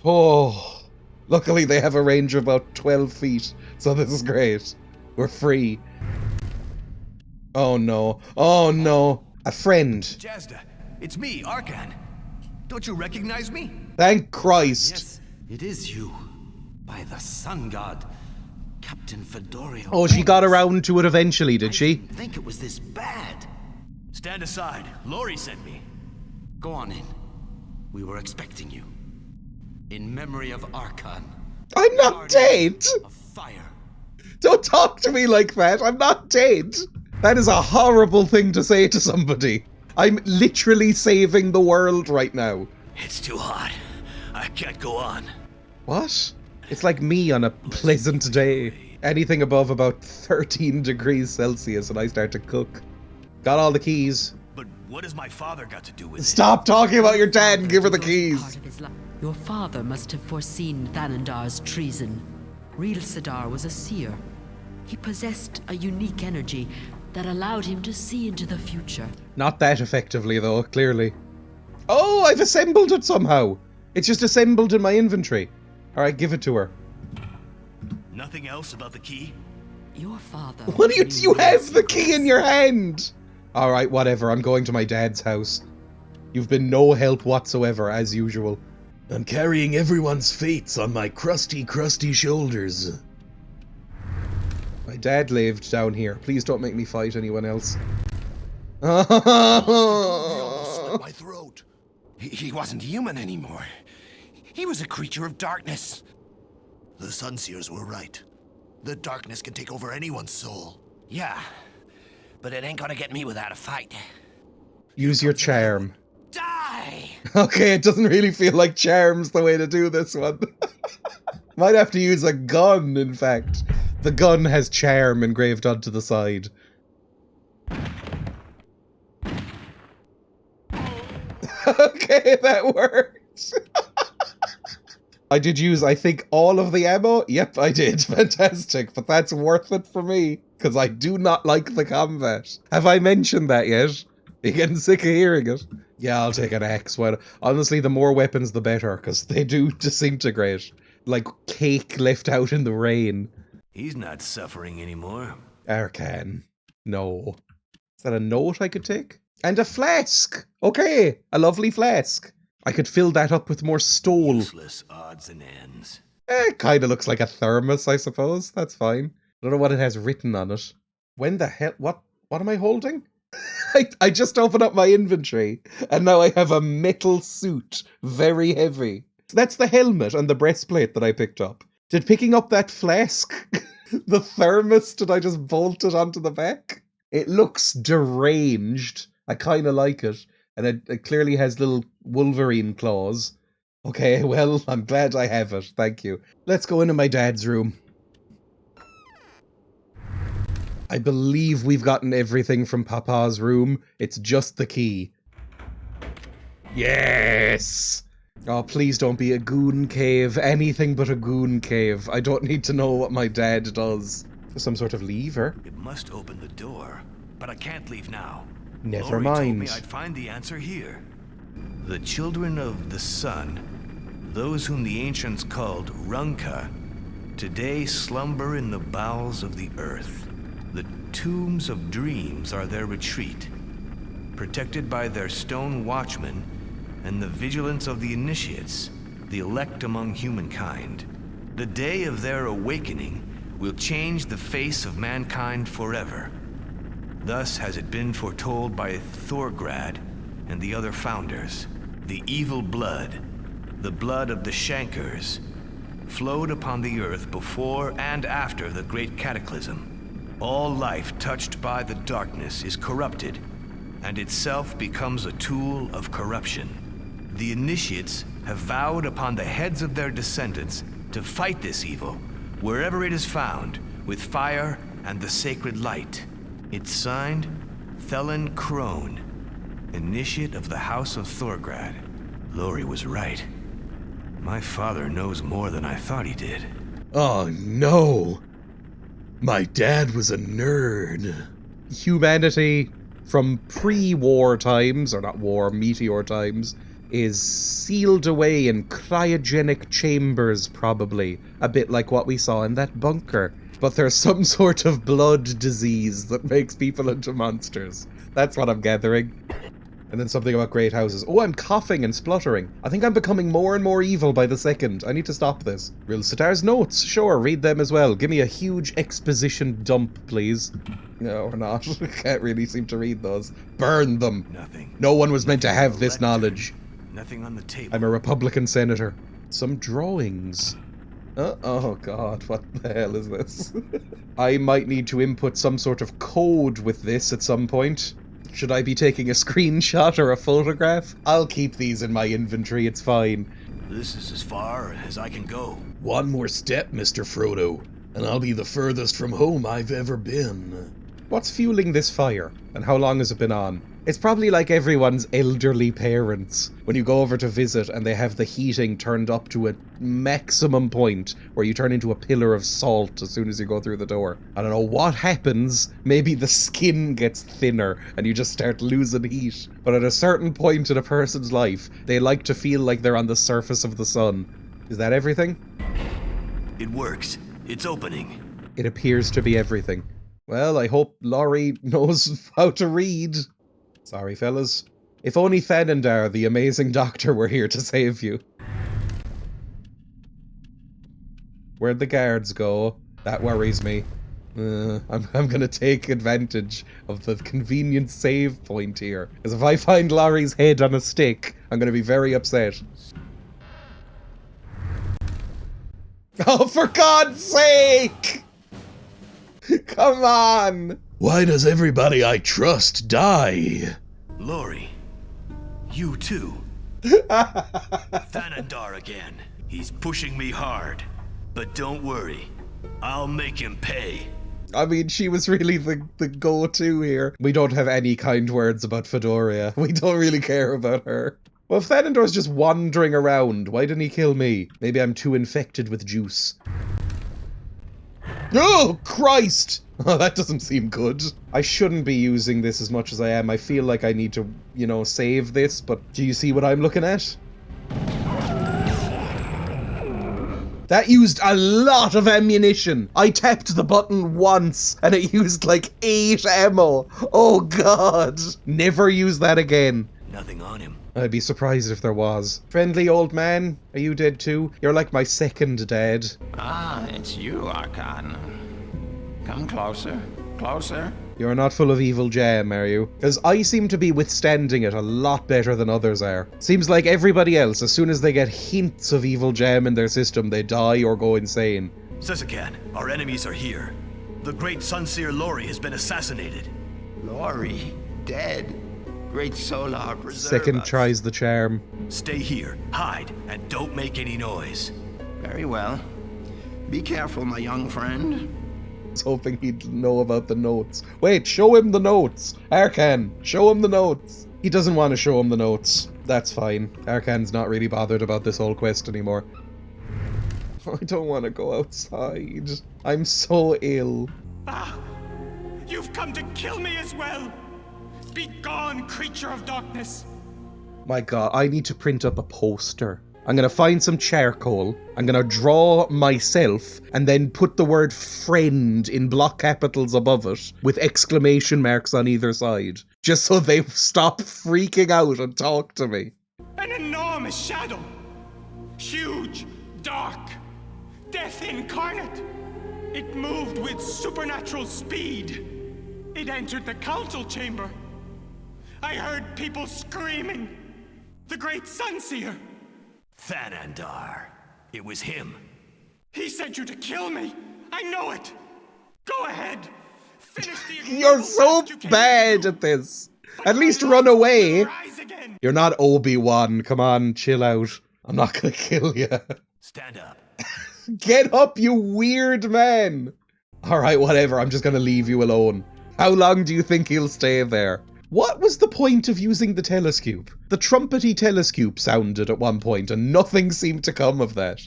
[SPEAKER 1] Oh, luckily they have a range of about 12 feet, so this is great. We're free. Oh no, oh no. A friend.
[SPEAKER 2] Jazda, it's me, Arkhan. Don't you recognize me?
[SPEAKER 1] Thank Christ.
[SPEAKER 5] Yes, it is you. By the sun god, Captain Fedorio.
[SPEAKER 1] Oh, she got around to it eventually, did she?
[SPEAKER 5] I didn't think it was this bad.
[SPEAKER 2] Stand aside. Lory sent me.
[SPEAKER 5] Go on in. We were expecting you. In memory of Arkhan.
[SPEAKER 1] I'm not dead!
[SPEAKER 5] Of fire.
[SPEAKER 1] Don't talk to me like that. I'm not dead. That is a horrible thing to say to somebody. I'm literally saving the world right now.
[SPEAKER 2] It's too hot. I can't go on.
[SPEAKER 1] What? It's like me on a pleasant day. Anything above about 13 degrees Celsius and I start to cook. Got all the keys.
[SPEAKER 2] But what has my father got to do with it?
[SPEAKER 1] Stop talking about your dad and give her the keys.
[SPEAKER 7] Your father must have foreseen Thanandar's treason. Real Sidar was a seer. He possessed a unique energy that allowed him to see into the future.
[SPEAKER 1] Not that effectively though, clearly. Oh, I've assembled it somehow. It's just assembled in my inventory. Alright, give it to her.
[SPEAKER 2] Nothing else about the key?
[SPEAKER 7] Your father...
[SPEAKER 1] What do you have the key in your hand? Alright, whatever, I'm going to my dad's house. You've been no help whatsoever, as usual.
[SPEAKER 6] I'm carrying everyone's fates on my crusty, crusty shoulders.
[SPEAKER 1] My dad lived down here. Please don't make me fight anyone else.
[SPEAKER 11] My throat. He wasn't human anymore. He was a creature of darkness. The Sunseers were right. The darkness can take over anyone's soul. Yeah, but it ain't gonna get me without a fight.
[SPEAKER 1] Use your charm.
[SPEAKER 11] Die!
[SPEAKER 1] Okay, it doesn't really feel like charm's the way to do this one. Might have to use a gun, in fact. The gun has charm engraved onto the side. Okay, that worked. I did use, I think, all of the ammo. Yep, I did. Fantastic. But that's worth it for me, because I do not like the combat. Have I mentioned that yet? Are you getting sick of hearing it? Yeah, I'll take an axe. Well, honestly, the more weapons, the better, because they do disintegrate. Like cake left out in the rain.
[SPEAKER 2] He's not suffering anymore.
[SPEAKER 1] Arkhan. No. Is that a note I could take? And a flask! Okay, a lovely flask. I could fill that up with more stole.
[SPEAKER 2] Useless odds and ends.
[SPEAKER 1] It kinda looks like a thermos, I suppose. That's fine. I don't know what it has written on it. When the hell? What am I holding? I just opened up my inventory, and now I have a metal suit. Very heavy. That's the helmet and the breastplate that I picked up. Did picking up that flask, the thermos, did I just bolt it onto the back? It looks deranged. I kinda like it. And it clearly has little Wolverine claws. Okay, well, I'm glad I have it. Thank you. Let's go into my dad's room. I believe we've gotten everything from Papa's room. It's just the key. Yes! Oh, please don't be a goon cave. Anything but a goon cave. I don't need to know what my dad does. Some sort of lever.
[SPEAKER 2] It must open the door, but I can't leave now.
[SPEAKER 1] Never
[SPEAKER 2] Lory
[SPEAKER 1] mind.
[SPEAKER 2] told me I'd find the answer here. The children of the sun, those whom the ancients called Runka, today slumber in the bowels of the earth. The tombs of dreams are their retreat, protected by their stone watchmen and the vigilance of the initiates, the elect among humankind. The day of their awakening will change the face of mankind forever. Thus has it been foretold by Thorgrad and the other founders. The evil blood, the blood of the Shankers, flowed upon the earth before and after the great cataclysm. All life touched by the darkness is corrupted, and itself becomes a tool of corruption. The initiates have vowed upon the heads of their descendants to fight this evil, wherever it is found, with fire and the sacred light. It's signed, Thelen Crone, initiate of the House of Thorgrad. Lory was right. My father knows more than I thought he did.
[SPEAKER 6] Oh no! My dad was a nerd.
[SPEAKER 1] Humanity from pre-war times, or not war, meteor times, is sealed away in cryogenic chambers, probably. A bit like what we saw in that bunker. But there's some sort of blood disease that makes people into monsters. That's what I'm gathering. And then something about great houses. Oh, I'm coughing and spluttering. I think I'm becoming more and more evil by the second. I need to stop this. Real Sitar's notes. Sure, read them as well. Give me a huge exposition dump, please. No, or not. Can't really seem to read those. Burn them.
[SPEAKER 2] Nothing.
[SPEAKER 1] No one was meant to have this knowledge.
[SPEAKER 2] Nothing on the table.
[SPEAKER 1] I'm a Republican senator. Some drawings. Oh god, what the hell is this? I might need to input some sort of code with this at some point. Should I be taking a screenshot or a photograph? I'll keep these in my inventory, it's fine.
[SPEAKER 2] This is as far as I can go.
[SPEAKER 6] One more step, Mr. Frodo, and I'll be the furthest from home I've ever been.
[SPEAKER 1] What's fueling this fire? And how long has it been on? It's probably like everyone's elderly parents. When you go over to visit and they have the heating turned up to a maximum point where you turn into a pillar of salt as soon as you go through the door. I don't know what happens. Maybe the skin gets thinner and you just start losing heat. But at a certain point in a person's life, they like to feel like they're on the surface of the sun. Is that everything?
[SPEAKER 2] It works. It's opening.
[SPEAKER 1] It appears to be everything. Well, I hope Lory knows how to read. Sorry, fellas. If only Thanendar, the amazing doctor, were here to save you. Where'd the guards go? That worries me. I'm gonna take advantage of the convenient save point here. Because if I find Lory's head on a stick, I'm gonna be very upset. Oh, for God's sake! Come on!
[SPEAKER 6] Why does everybody I trust die?
[SPEAKER 2] Lory, you too. Thanendar again. He's pushing me hard. But don't worry, I'll make him pay.
[SPEAKER 1] I mean, she was really the go-to here. We don't have any kind words about Fedoria. We don't really care about her. Well, if Thanendar's just wandering around, why didn't he kill me? Maybe I'm too infected with juice. Oh, Christ! Oh, that doesn't seem good. I shouldn't be using this as much as I am. I feel like I need to, you know, save this, but do you see what I'm looking at? That used a lot of ammunition. I tapped the button once and it used like 8 ammo. Oh God. Never use that again.
[SPEAKER 2] Nothing on him.
[SPEAKER 1] I'd be surprised if there was. Friendly old man, are you dead too? You're like my second dad.
[SPEAKER 13] Ah, it's you, Arkhan. Come closer, closer.
[SPEAKER 1] You're not full of evil jam, are you? Because I seem to be withstanding it a lot better than others are. Seems like everybody else, as soon as they get hints of evil jam in their system, they die or go insane.
[SPEAKER 2] Sisakan, our enemies are here. The great Sunseer Lory has been assassinated.
[SPEAKER 13] Lory? Dead? Great Solar preserve
[SPEAKER 1] Second
[SPEAKER 13] us.
[SPEAKER 1] tries the charm.
[SPEAKER 2] Stay here, hide, and don't make any noise.
[SPEAKER 13] Very well. Be careful, my young friend.
[SPEAKER 1] I was hoping he'd know about the notes. Wait, show him the notes! Arkhan, show him the notes! He doesn't want to show him the notes. That's fine. Arkhan's not really bothered about this whole quest anymore. I don't want to go outside. I'm so ill.
[SPEAKER 14] Ah! You've come to kill me as well! Be gone, creature of darkness!
[SPEAKER 1] My God, I need to print up a poster. I'm gonna find some charcoal, I'm gonna draw myself, and then put the word friend in block capitals above it, with exclamation marks on either side. Just so they stop freaking out and talk to me.
[SPEAKER 14] An enormous shadow! Huge, dark, death incarnate! It moved with supernatural speed. It entered the council chamber. I heard people screaming. The great Sunseer.
[SPEAKER 2] Thanandar. It was him.
[SPEAKER 14] He sent you to kill me. I know it. Go ahead. Finish the
[SPEAKER 1] You're so bad at this. At least run away. You're not Obi-Wan. Come on, chill out. I'm not gonna kill you.
[SPEAKER 2] Stand up.
[SPEAKER 1] Get up, you weird man. Alright, whatever. I'm just gonna leave you alone. How long do you think he'll stay there? What was the point of using the telescope? The trumpety telescope sounded at one point and nothing seemed to come of that.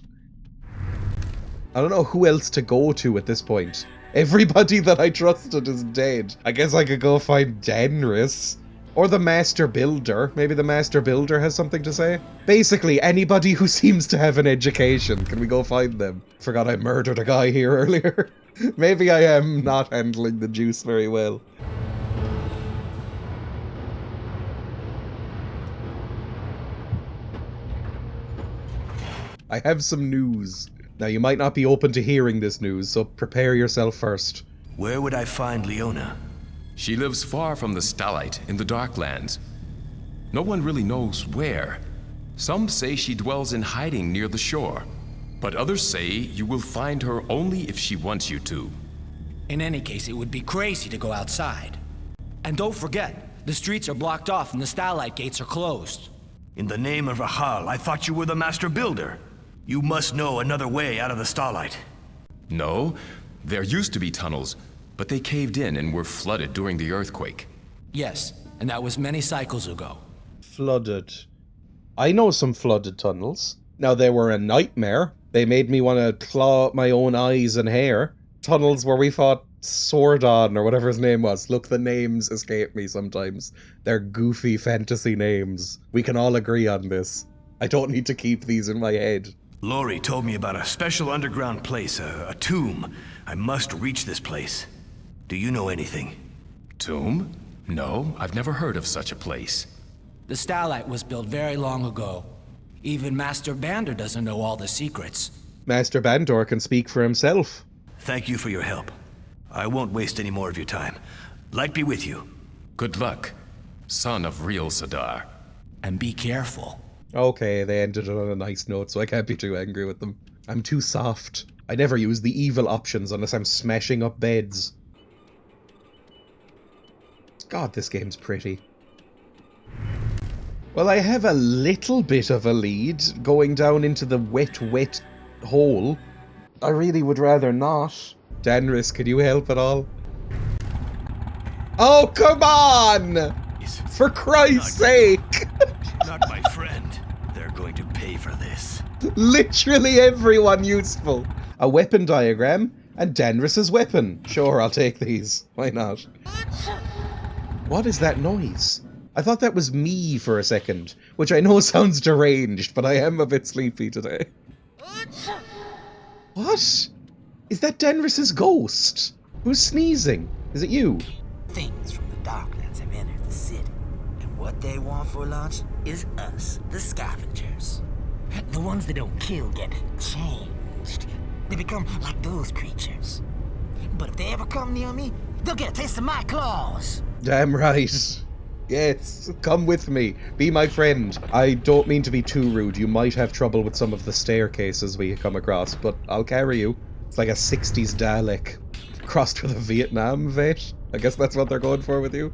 [SPEAKER 1] I don't know who else to go to at this point. Everybody that I trusted is dead. I guess I could go find Denris. Or the Master Builder. Maybe the Master Builder has something to say? Basically, anybody who seems to have an education. Can we go find them? Forgot I murdered a guy here earlier. Maybe I am not handling the juice very well. I have some news. Now, you might not be open to hearing this news, so prepare yourself first.
[SPEAKER 2] Where would I find Leona?
[SPEAKER 4] She lives far from the Starlight in the Darklands. No one really knows where. Some say she dwells in hiding near the shore, but others say you will find her only if she wants you to.
[SPEAKER 5] In any case, it would be crazy to go outside. And don't forget, the streets are blocked off and the Starlight gates are closed.
[SPEAKER 2] In the name of Rahal, I thought you were the Master Builder. You must know another way out of the Starlight.
[SPEAKER 4] No, there used to be tunnels, but they caved in and were flooded during the earthquake.
[SPEAKER 5] Yes, and that was many cycles ago.
[SPEAKER 1] Flooded. I know some flooded tunnels. Now, they were a nightmare. They made me want to claw up my own eyes and hair. Tunnels where we fought Sordon, or whatever his name was. Look, the names escape me sometimes. They're goofy fantasy names. We can all agree on this. I don't need to keep these in my head.
[SPEAKER 2] Lory told me about a special underground place, a tomb. I must reach this place. Do you know anything?
[SPEAKER 4] Tomb? No, I've never heard of such a place.
[SPEAKER 5] The Starlight was built very long ago. Even Master Bandor doesn't know all the secrets.
[SPEAKER 1] Master Bandor can speak for himself.
[SPEAKER 2] Thank you for your help. I won't waste any more of your time. Light be with you.
[SPEAKER 4] Good luck, son of real Sadar.
[SPEAKER 5] And be careful.
[SPEAKER 1] Okay, they ended it on a nice note, so I can't be too angry with them. I'm too soft. I never use the evil options unless I'm smashing up beds. God, this game's pretty. Well, I have a little bit of a lead going down into the wet hole. I really would rather not. Danris, could you help at all? Oh, come on! For Christ's sake!
[SPEAKER 2] Not my friend. They're going to pay for this.
[SPEAKER 1] Literally everyone useful. A weapon diagram and Danris's weapon. Sure, I'll take these. Why not? What is that noise? I thought that was me for a second, which I know sounds deranged, but I am a bit sleepy today. What? Is that Danris's ghost? Who's sneezing? Is it you?
[SPEAKER 8] Things from the Darklands have entered the city, and what they want for lunch is us, the scavengers. The ones that don't kill get changed. They become like those creatures. But if they ever come near me, they'll get a taste of my claws.
[SPEAKER 1] Damn right. Yes, come with me. Be my friend. I don't mean to be too rude. You might have trouble with some of the staircases we come across, but I'll carry you. It's like a 60s Dalek crossed with a Vietnam vet. I guess that's what they're going for with you.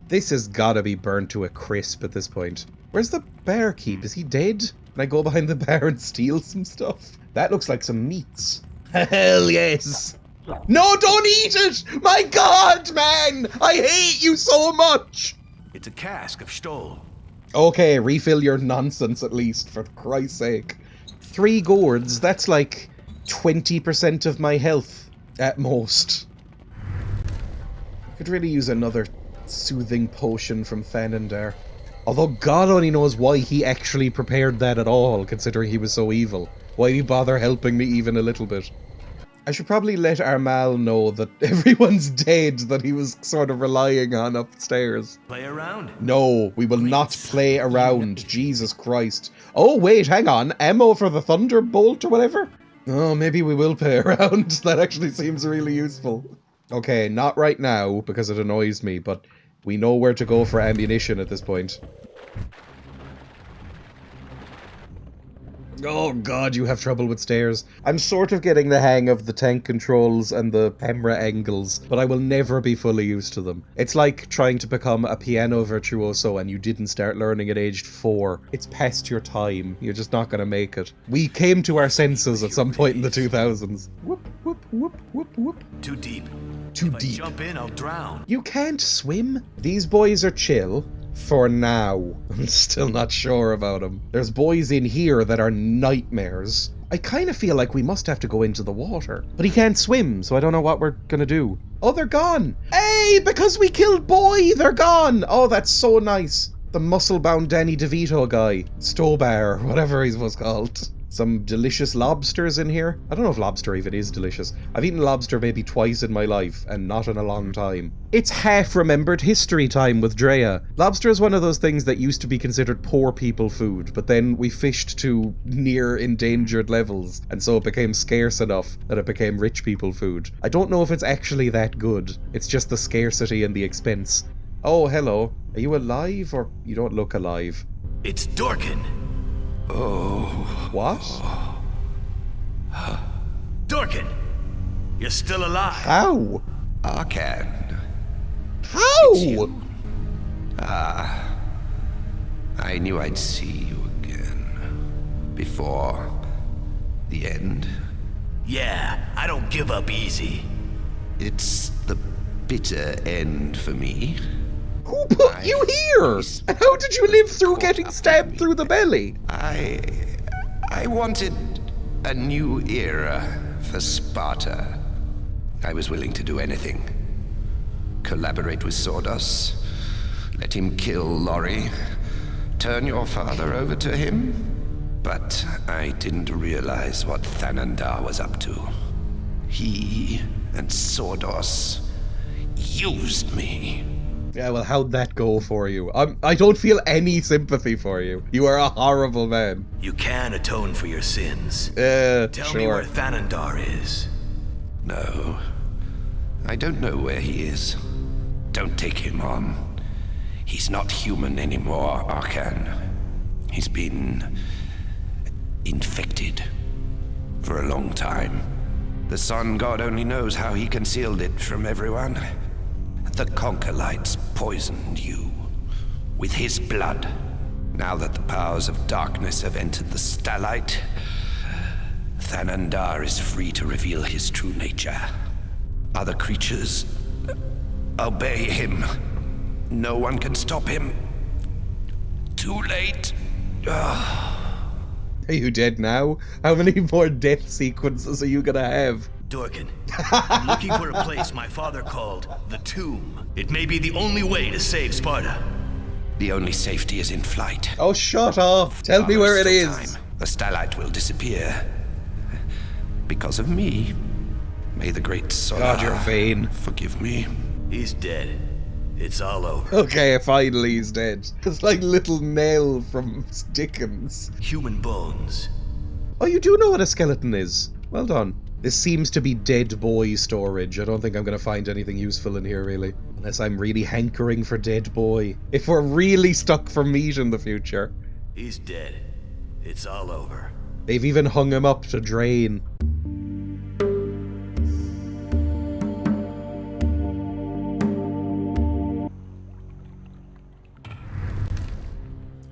[SPEAKER 1] This has gotta be burnt to a crisp at this point. Where's the barkeep? Is he dead? Can I go behind the bar and steal some stuff? That looks like some meats. Hell yes! No, don't eat it! My God, man! I hate you so much!
[SPEAKER 2] It's a cask of Stoll.
[SPEAKER 1] Okay, refill your nonsense at least, for Christ's sake. 3 gourds, that's like 20% of my health, at most. I could really use another soothing potion from Thanandar. Although God only knows why he actually prepared that at all, considering he was so evil. Why did he bother helping me even a little bit? I should probably let Armal know that everyone's dead that he was sort of relying on upstairs.
[SPEAKER 2] Play around?
[SPEAKER 1] No, we will not play around. Jesus Christ. Oh, wait, hang on. Ammo for the Thunderbolt or whatever? Oh, maybe we will play around. That actually seems really useful. Okay, not right now, because it annoys me, but we know where to go for ammunition at this point. Oh god, you have trouble with stairs. I'm sort of getting the hang of the tank controls and the camera angles, but I will never be fully used to them. It's like trying to become a piano virtuoso and you didn't start learning at age 4. It's past your time. You're just not gonna make it. We came to our senses at some point in the 2000s. Whoop, whoop, whoop, whoop, whoop.
[SPEAKER 2] Too deep.
[SPEAKER 1] Too
[SPEAKER 2] If
[SPEAKER 1] deep.
[SPEAKER 2] I jump in, I'll drown.
[SPEAKER 1] You can't swim? These boys are chill. For now. I'm still not sure about them. There's boys in here that are nightmares. I kind of feel like we must have to go into the water. But he can't swim, so I don't know what we're gonna do. Oh, they're gone! Hey, because we killed Boy, they're gone! Oh, that's so nice. The muscle-bound Danny DeVito guy. Stobar, whatever he was called. Some delicious lobsters in here. I don't know if lobster even is delicious. I've eaten lobster maybe twice in my life, and not in a long time. It's half-remembered history time with Dreya. Lobster is one of those things that used to be considered poor people food, but then we fished to near endangered levels, and so it became scarce enough that it became rich people food. I don't know if it's actually that good. It's just the scarcity and the expense. Oh, hello. Are you alive, or you don't look alive?
[SPEAKER 2] It's Dorkin.
[SPEAKER 1] Oh. What?
[SPEAKER 2] Dorkin! You're still alive.
[SPEAKER 1] How?
[SPEAKER 13] Arkhan.
[SPEAKER 1] How?
[SPEAKER 13] I knew I'd see you again. Before the end.
[SPEAKER 2] Yeah, I don't give up easy.
[SPEAKER 13] It's the bitter end for me.
[SPEAKER 1] Who put you here? And how did you live through getting stabbed through the belly?
[SPEAKER 13] I wanted a new era for Sparta. I was willing to do anything. Collaborate with Sordos, let him kill Lory, turn your father over to him. But I didn't realize what Thanandar was up to. He and Sordos used me.
[SPEAKER 1] Yeah, well, how'd that go for you? I don't feel any sympathy for you. You are a horrible man.
[SPEAKER 2] You can atone for your sins.
[SPEAKER 1] Tell
[SPEAKER 2] me where Thanandar is.
[SPEAKER 13] No. I don't know where he is. Don't take him on. He's not human anymore, Arkhan. He's been infected for a long time. The Sun God only knows how he concealed it from everyone. The Conquerlights poisoned you with his blood. Now that the powers of darkness have entered the Starlight, Thanandar is free to reveal his true nature. Other creatures obey him. No one can stop him. Too late.
[SPEAKER 1] Are you dead now? How many more death sequences are you gonna have?
[SPEAKER 2] Dorkin, I'm looking for a place my father called the Tomb. It may be the only way to save Sparta.
[SPEAKER 13] The only safety is in flight.
[SPEAKER 1] Oh, shut up. Tell me where it is.
[SPEAKER 13] Time. The Starlight will disappear. Because of me. May the great Solar
[SPEAKER 1] God, you're vain.
[SPEAKER 13] Forgive me.
[SPEAKER 2] He's dead. It's all over.
[SPEAKER 1] Okay, finally he's dead. It's like Little Nell from Dickens.
[SPEAKER 2] Human bones.
[SPEAKER 1] Oh, you do know what a skeleton is. Well done. This seems to be dead boy storage. I don't think I'm going to find anything useful in here, really. Unless I'm really hankering for dead boy. If we're really stuck for meat in the future.
[SPEAKER 2] He's dead. It's all over.
[SPEAKER 1] They've even hung him up to drain.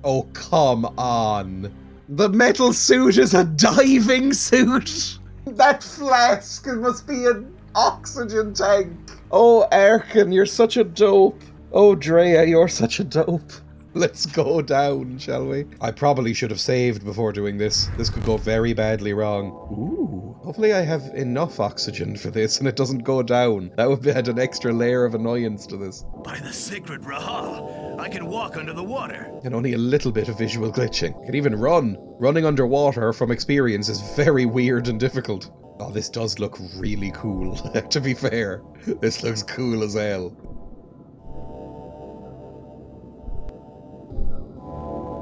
[SPEAKER 1] Oh, come on. The metal suit is a diving suit. That flask, it must be an oxygen tank. Oh, Arkhan, you're such a dope. Oh, Dreya, you're such a dope. Let's go down, shall we? I probably should have saved before doing this. This could go very badly wrong. Ooh, hopefully I have enough oxygen for this and it doesn't go down. That would add an extra layer of annoyance to this.
[SPEAKER 2] By the sacred Rahal, I can walk under the water.
[SPEAKER 1] And only a little bit of visual glitching. I can even run. Running underwater from experience is very weird and difficult. Oh, this does look really cool, to be fair. This looks cool as hell.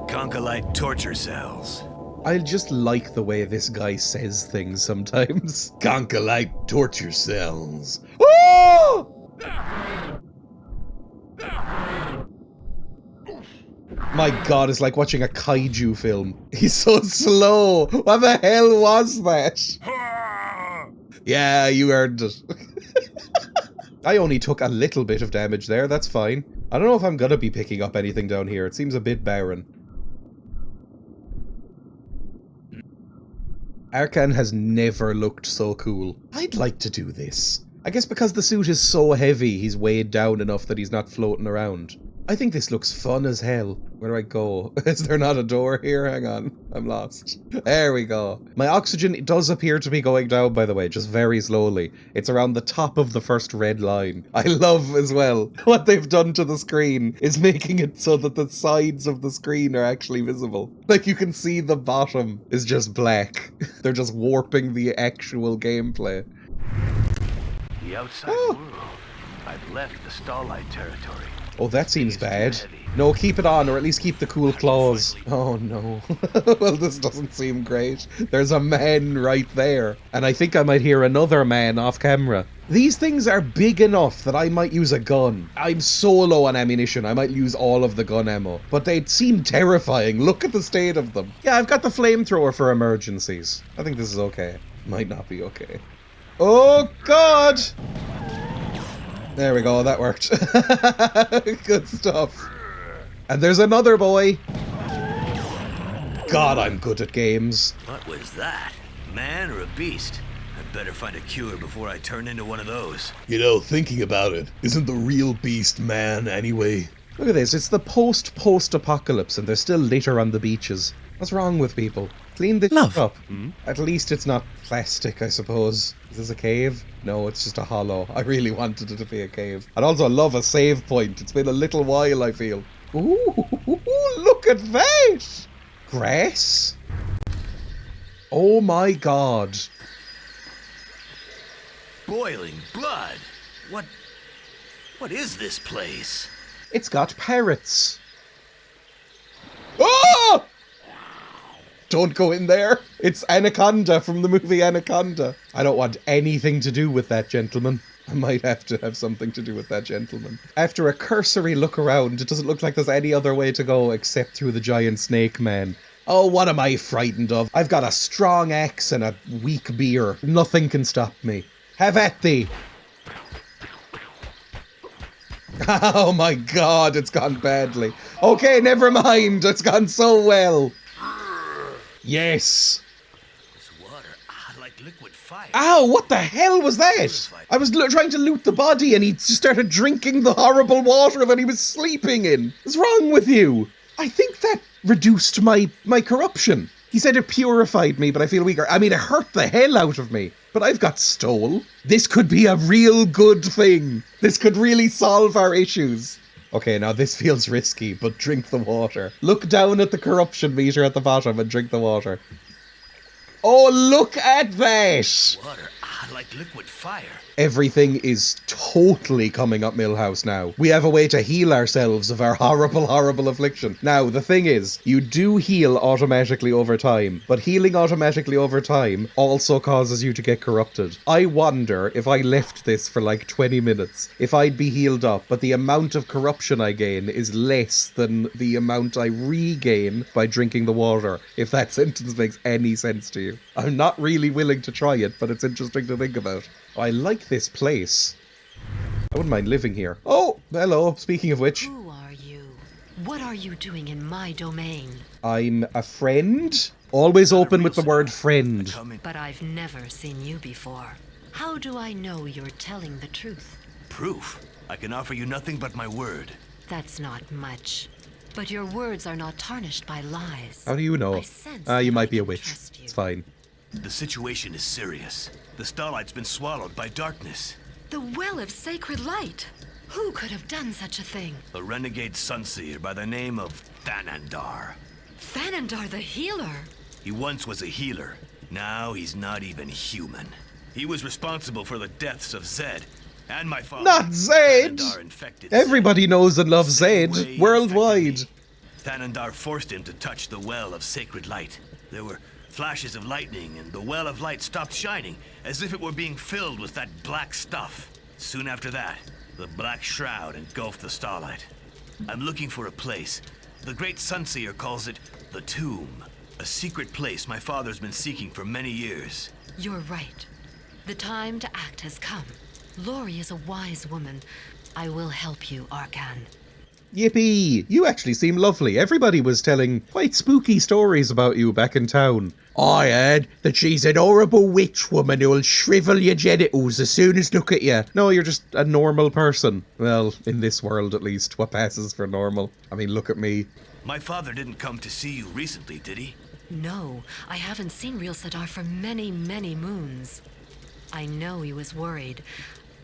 [SPEAKER 2] Concolite torture cells.
[SPEAKER 1] I just like the way this guy says things sometimes.
[SPEAKER 6] Conkalite torture cells.
[SPEAKER 1] Oh! My god, it's like watching a kaiju film. He's so slow. What the hell was that? Yeah, you earned it. I only took a little bit of damage there, that's fine. I don't know if I'm gonna be picking up anything down here. It seems a bit barren. Arkhan has never looked so cool. I'd like to do this. I guess because the suit is so heavy, he's weighed down enough that he's not floating around. I think this looks fun as hell. Where do I go? Is there not a door here? Hang on. I'm lost. There we go. My oxygen does appear to be going down, by the way, just very slowly. It's around the top of the first red line. I love, as well, what they've done to the screen is making it so that the sides of the screen are actually visible. Like, you can see the bottom is just black. They're just warping the actual gameplay.
[SPEAKER 2] The outside world. I've left the Starlight territory.
[SPEAKER 1] Oh, that seems bad. No, keep it on, or at least keep the cool claws. Oh no. Well, this doesn't seem great. There's a man right there. And I think I might hear another man off camera. These things are big enough that I might use a gun. I'm so low on ammunition, I might use all of the gun ammo. But they seem terrifying. Look at the state of them. Yeah, I've got the flamethrower for emergencies. I think this is okay. Might not be okay. Oh, God! There we go, that worked. Good stuff. And there's another boy. God, I'm good at games.
[SPEAKER 2] What was that? Man or a beast? I'd better find a cure before I turn into one of those.
[SPEAKER 6] You know, thinking about it, isn't the real beast man anyway?
[SPEAKER 1] Look at this, it's the post-apocalypse and there's still litter on the beaches. What's wrong with people? Clean this up. At least it's not plastic, I suppose. Is this a cave? No, it's just a hollow. I really wanted it to be a cave. I'd also love a save point. It's been a little while, I feel. Ooh, look at that! Grass? Oh my god.
[SPEAKER 2] Boiling blood? What is this place?
[SPEAKER 1] It's got parrots. Oh! Don't go in there. It's Anaconda from the movie Anaconda. I don't want anything to do with that gentleman. I might have to have something to do with that gentleman. After a cursory look around, it doesn't look like there's any other way to go except through the giant snake man. Oh, what am I frightened of? I've got a strong axe and a weak beer. Nothing can stop me. Have at thee. Oh my god, it's gone badly. Okay, never mind. It's gone so well. Yes.
[SPEAKER 2] This water, like liquid fire.
[SPEAKER 1] Ow, what the hell was that? I was trying to loot the body and he just started drinking the horrible water that he was sleeping in. What's wrong with you? I think that reduced my corruption. He said it purified me, but I feel weaker. I mean, it hurt the hell out of me. But I've got stole. This could be a real good thing. This could really solve our issues. Okay, now this feels risky, but drink the water. Look down at the corruption meter at the bottom and drink the water. Oh, look at that!
[SPEAKER 2] Water, like liquid fire.
[SPEAKER 1] Everything is totally coming up Millhouse now. We have a way to heal ourselves of our horrible, horrible affliction. Now, the thing is, you do heal automatically over time, but healing automatically over time also causes you to get corrupted. I wonder if I left this for like 20 minutes, if I'd be healed up, but the amount of corruption I gain is less than the amount I regain by drinking the water, if that sentence makes any sense to you. I'm not really willing to try it, but it's interesting to think about. I like this place. I wouldn't mind living here. Oh, hello, speaking of which.
[SPEAKER 10] Who are you? What are you doing in my domain?
[SPEAKER 1] I'm a friend. Always open with the word friend.
[SPEAKER 10] But I've never seen you before. How do I know you're telling the truth?
[SPEAKER 2] Proof? I can offer you nothing but my word.
[SPEAKER 10] That's not much. But your words are not tarnished by lies.
[SPEAKER 1] How do you know? You might be a witch. It's fine.
[SPEAKER 2] The situation is serious. The Starlight's been swallowed by darkness.
[SPEAKER 10] The Well of Sacred Light! Who could have done such a thing?
[SPEAKER 2] A renegade sunseer by the name of Thanandar.
[SPEAKER 10] Thanandar the healer?
[SPEAKER 2] He once was a healer. Now he's not even human. He was responsible for the deaths of Zed and my father.
[SPEAKER 1] Not Zed! Everybody knows and loves Zed, worldwide.
[SPEAKER 2] Thanandar forced him to touch the well of sacred light. There were flashes of lightning, and the well of light stopped shining, as if it were being filled with that black stuff. Soon after that, the black shroud engulfed the starlight. I'm looking for a place. The great Sunseer calls it the Tomb, a secret place my father's been seeking for many years.
[SPEAKER 10] You're right. The time to act has come. Lory is a wise woman. I will help you, Arkhan.
[SPEAKER 1] Yippee! You actually seem lovely. Everybody was telling quite spooky stories about you back in town.
[SPEAKER 6] I heard that she's an horrible witch woman who'll shrivel your genitals as soon as look at you.
[SPEAKER 1] No, you're just a normal person. Well, in this world at least, what passes for normal? I mean, look at me.
[SPEAKER 2] My father didn't come to see you recently, did he?
[SPEAKER 10] No, I haven't seen Real Sadar for many, many moons. I know he was worried.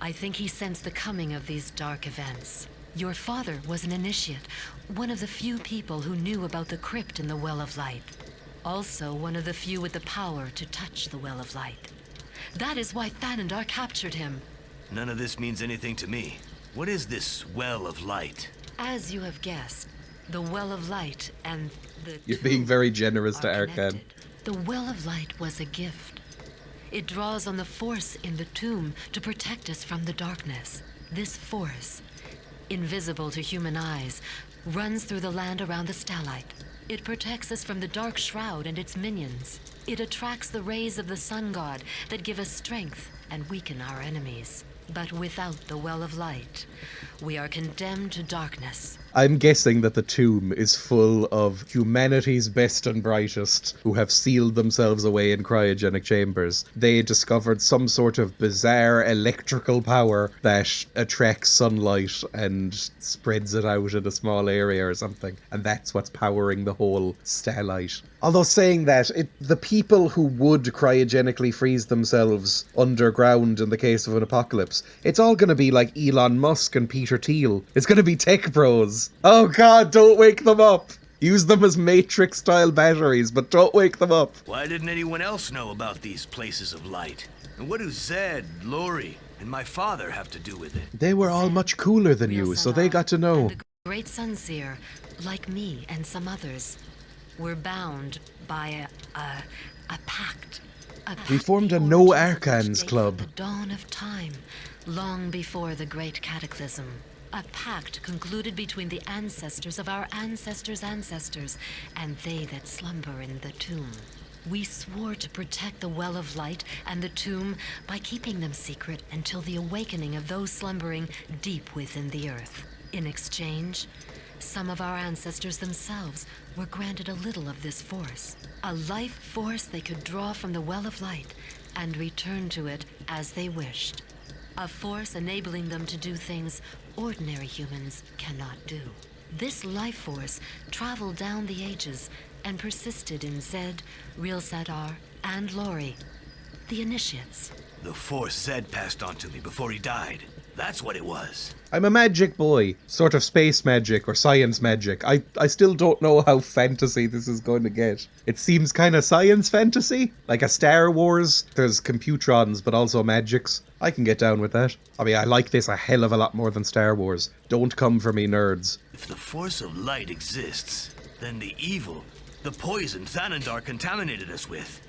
[SPEAKER 10] I think he sensed the coming of these dark events. Your father was an initiate, one of the few people who knew about the crypt in the Well of Light. Also one of the few with the power to touch the Well of Light. That is why Thanandar captured him.
[SPEAKER 2] None of this means anything to me. What is this Well of Light?
[SPEAKER 10] As you have guessed, the Well of Light and the
[SPEAKER 1] You're being very generous to Arkhan.
[SPEAKER 10] The Well of Light was a gift. It draws on the force in the tomb to protect us from the darkness. This force, invisible to human eyes, runs through the land around the Starlight. It protects us from the Dark Shroud and its minions. It attracts the rays of the Sun God that give us strength and weaken our enemies. But without the Well of Light, we are condemned to darkness.
[SPEAKER 1] I'm guessing that the tomb is full of humanity's best and brightest who have sealed themselves away in cryogenic chambers. They discovered some sort of bizarre electrical power that attracts sunlight and spreads it out in a small area or something. And that's what's powering the whole starlight. Although saying that, the people who would cryogenically freeze themselves underground in the case of an apocalypse, it's all going to be like Elon Musk and Peter Thiel. It's going to be tech bros. Oh god, don't wake them up! Use them as Matrix-style batteries, but don't wake them up.
[SPEAKER 2] Why didn't anyone else know about these places of light? And what do Zed, Lory, and my father have to do with it?
[SPEAKER 1] They were all much cooler than you, so they got to know.
[SPEAKER 10] The great Sunseer, like me and some others, were bound by a pact.
[SPEAKER 1] We formed a No Archans club.
[SPEAKER 10] The dawn of time, long before the great cataclysm. A pact concluded between the ancestors of our ancestors' ancestors and they that slumber in the tomb. We swore to protect the Well of Light and the tomb by keeping them secret until the awakening of those slumbering deep within the earth. In exchange, some of our ancestors themselves were granted a little of this force. A life force they could draw from the Well of Light and return to it as they wished. A force enabling them to do things ordinary humans cannot do. This life force traveled down the ages and persisted in Zed, Real Sadar, and Lory, the initiates.
[SPEAKER 2] The force Zed passed on to me before he died. That's what it was.
[SPEAKER 1] I'm a magic boy. Sort of space magic or science magic. I still don't know how fantasy this is going to get. It seems kind of science fantasy. Like a Star Wars. There's computrons, but also magics. I can get down with that. I mean, I like this a hell of a lot more than Star Wars. Don't come for me, nerds.
[SPEAKER 2] If the force of light exists, then the evil, the poison Thanandar contaminated us with,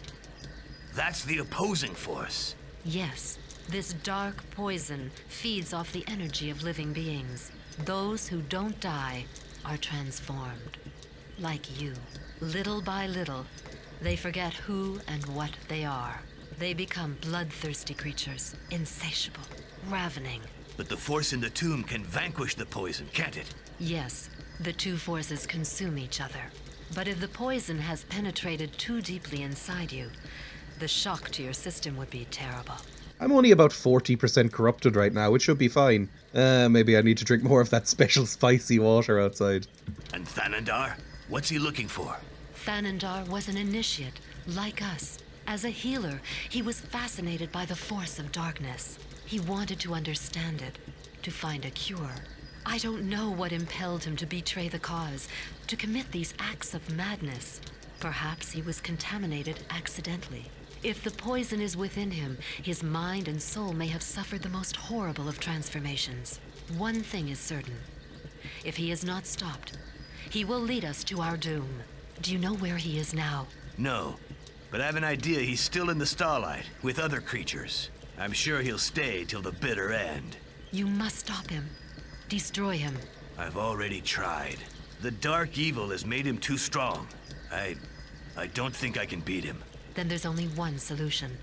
[SPEAKER 2] that's the opposing force.
[SPEAKER 10] Yes. This dark poison feeds off the energy of living beings. Those who don't die are transformed. Like you. Little by little, they forget who and what they are. They become bloodthirsty creatures, insatiable, ravening.
[SPEAKER 2] But the force in the tomb can vanquish the poison, can't it?
[SPEAKER 10] Yes, the two forces consume each other. But if the poison has penetrated too deeply inside you, the shock to your system would be terrible.
[SPEAKER 1] I'm only about 40% corrupted right now, which should be fine. Maybe I need to drink more of that special spicy water outside.
[SPEAKER 2] And Thanandar? What's he looking for?
[SPEAKER 10] Thanandar was an initiate, like us. As a healer, he was fascinated by the force of darkness. He wanted to understand it, to find a cure. I don't know what impelled him to betray the cause, to commit these acts of madness. Perhaps he was contaminated accidentally. If the poison is within him, his mind and soul may have suffered the most horrible of transformations. One thing is certain. If he is not stopped, He will lead us to our doom. Do you know where he is now?
[SPEAKER 2] No, but I have an idea he's still in the starlight with other creatures. I'm sure he'll stay till the bitter end.
[SPEAKER 10] You must stop him. Destroy him.
[SPEAKER 2] I've already tried. The dark evil has made him too strong. I don't think I can beat him.
[SPEAKER 10] Then there's only one solution.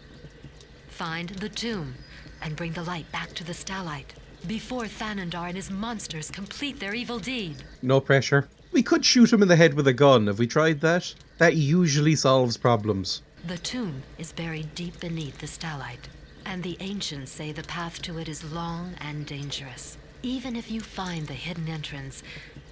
[SPEAKER 10] Find the tomb and bring the light back to the starlight before Thanandar and his monsters complete their evil deed.
[SPEAKER 1] No pressure. We could shoot him in the head with a gun. Have we tried that? That usually solves problems.
[SPEAKER 10] The tomb is buried deep beneath the starlight, and the ancients say the path to it is long and dangerous. Even if you find the hidden entrance,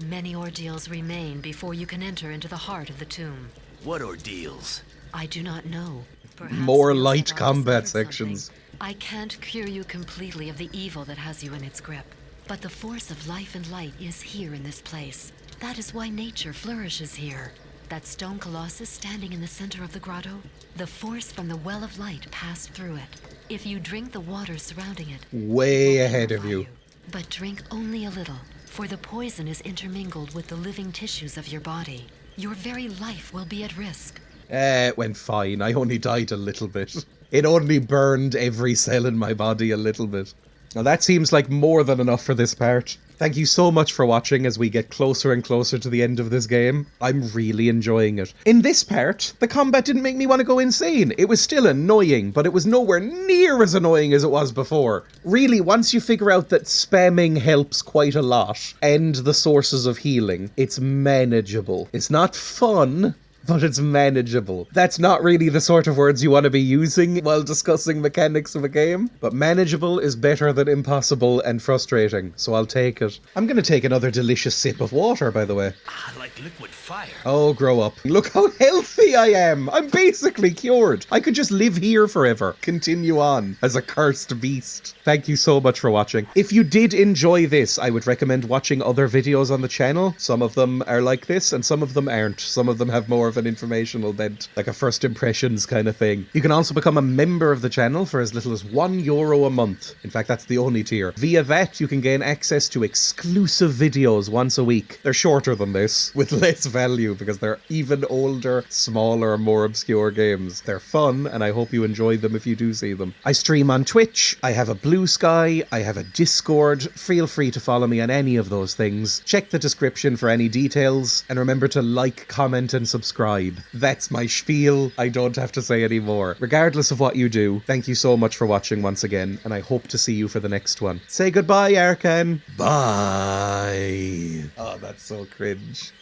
[SPEAKER 10] many ordeals remain before you can enter into the heart of the tomb.
[SPEAKER 2] What ordeals?
[SPEAKER 10] I do not know. Perhaps
[SPEAKER 1] more
[SPEAKER 10] you'll
[SPEAKER 1] light
[SPEAKER 10] set out
[SPEAKER 1] combat
[SPEAKER 10] to something.
[SPEAKER 1] sections.
[SPEAKER 10] I can't cure you completely of the evil that has you in its grip, but the force of life and light is here in this place. That is why nature flourishes here. That stone colossus standing in the center of the grotto, the force from the well of light passed through it. If you drink the water surrounding it,
[SPEAKER 1] way ahead of you.
[SPEAKER 10] But drink only a little, for the poison is intermingled with the living tissues of your body. Your very life will be at risk.
[SPEAKER 1] It went fine. I only died a little bit. It only burned every cell in my body a little bit. Now that seems like more than enough for this part. Thank you so much for watching as we get closer and closer to the end of this game. I'm really enjoying it. In this part, the combat didn't make me want to go insane. It was still annoying, but it was nowhere near as annoying as it was before. Really, once you figure out that spamming helps quite a lot, and the sources of healing, it's manageable. It's not fun, but it's manageable. That's not really the sort of words you want to be using while discussing mechanics of a game, but manageable is better than impossible and frustrating, so I'll take it. I'm gonna take another delicious sip of water, by the way.
[SPEAKER 2] Ah, like liquid fire.
[SPEAKER 1] Oh, grow up. Look how healthy I am! I'm basically cured. I could just live here forever. Continue on as a cursed beast. Thank you so much for watching. If you did enjoy this, I would recommend watching other videos on the channel. Some of them are like this, and some of them aren't. Some of them have more of an informational bent, like a first impressions kind of thing. You can also become a member of the channel for as little as €1 a month. In fact, that's the only tier. Via that, you can gain access to exclusive videos once a week. They're shorter than this, with less value, because they're even older, smaller, more obscure games. They're fun, and I hope you enjoy them if you do see them. I stream on Twitch, I have a Blue Sky, I have a Discord. Feel free to follow me on any of those things. Check the description for any details, and remember to like, comment, and subscribe. That's my spiel. I don't have to say any more. Regardless of what you do, thank you so much for watching once again, and I hope to see you for the next one. Say goodbye, Arkhan.
[SPEAKER 6] Bye.
[SPEAKER 1] Oh, that's so cringe.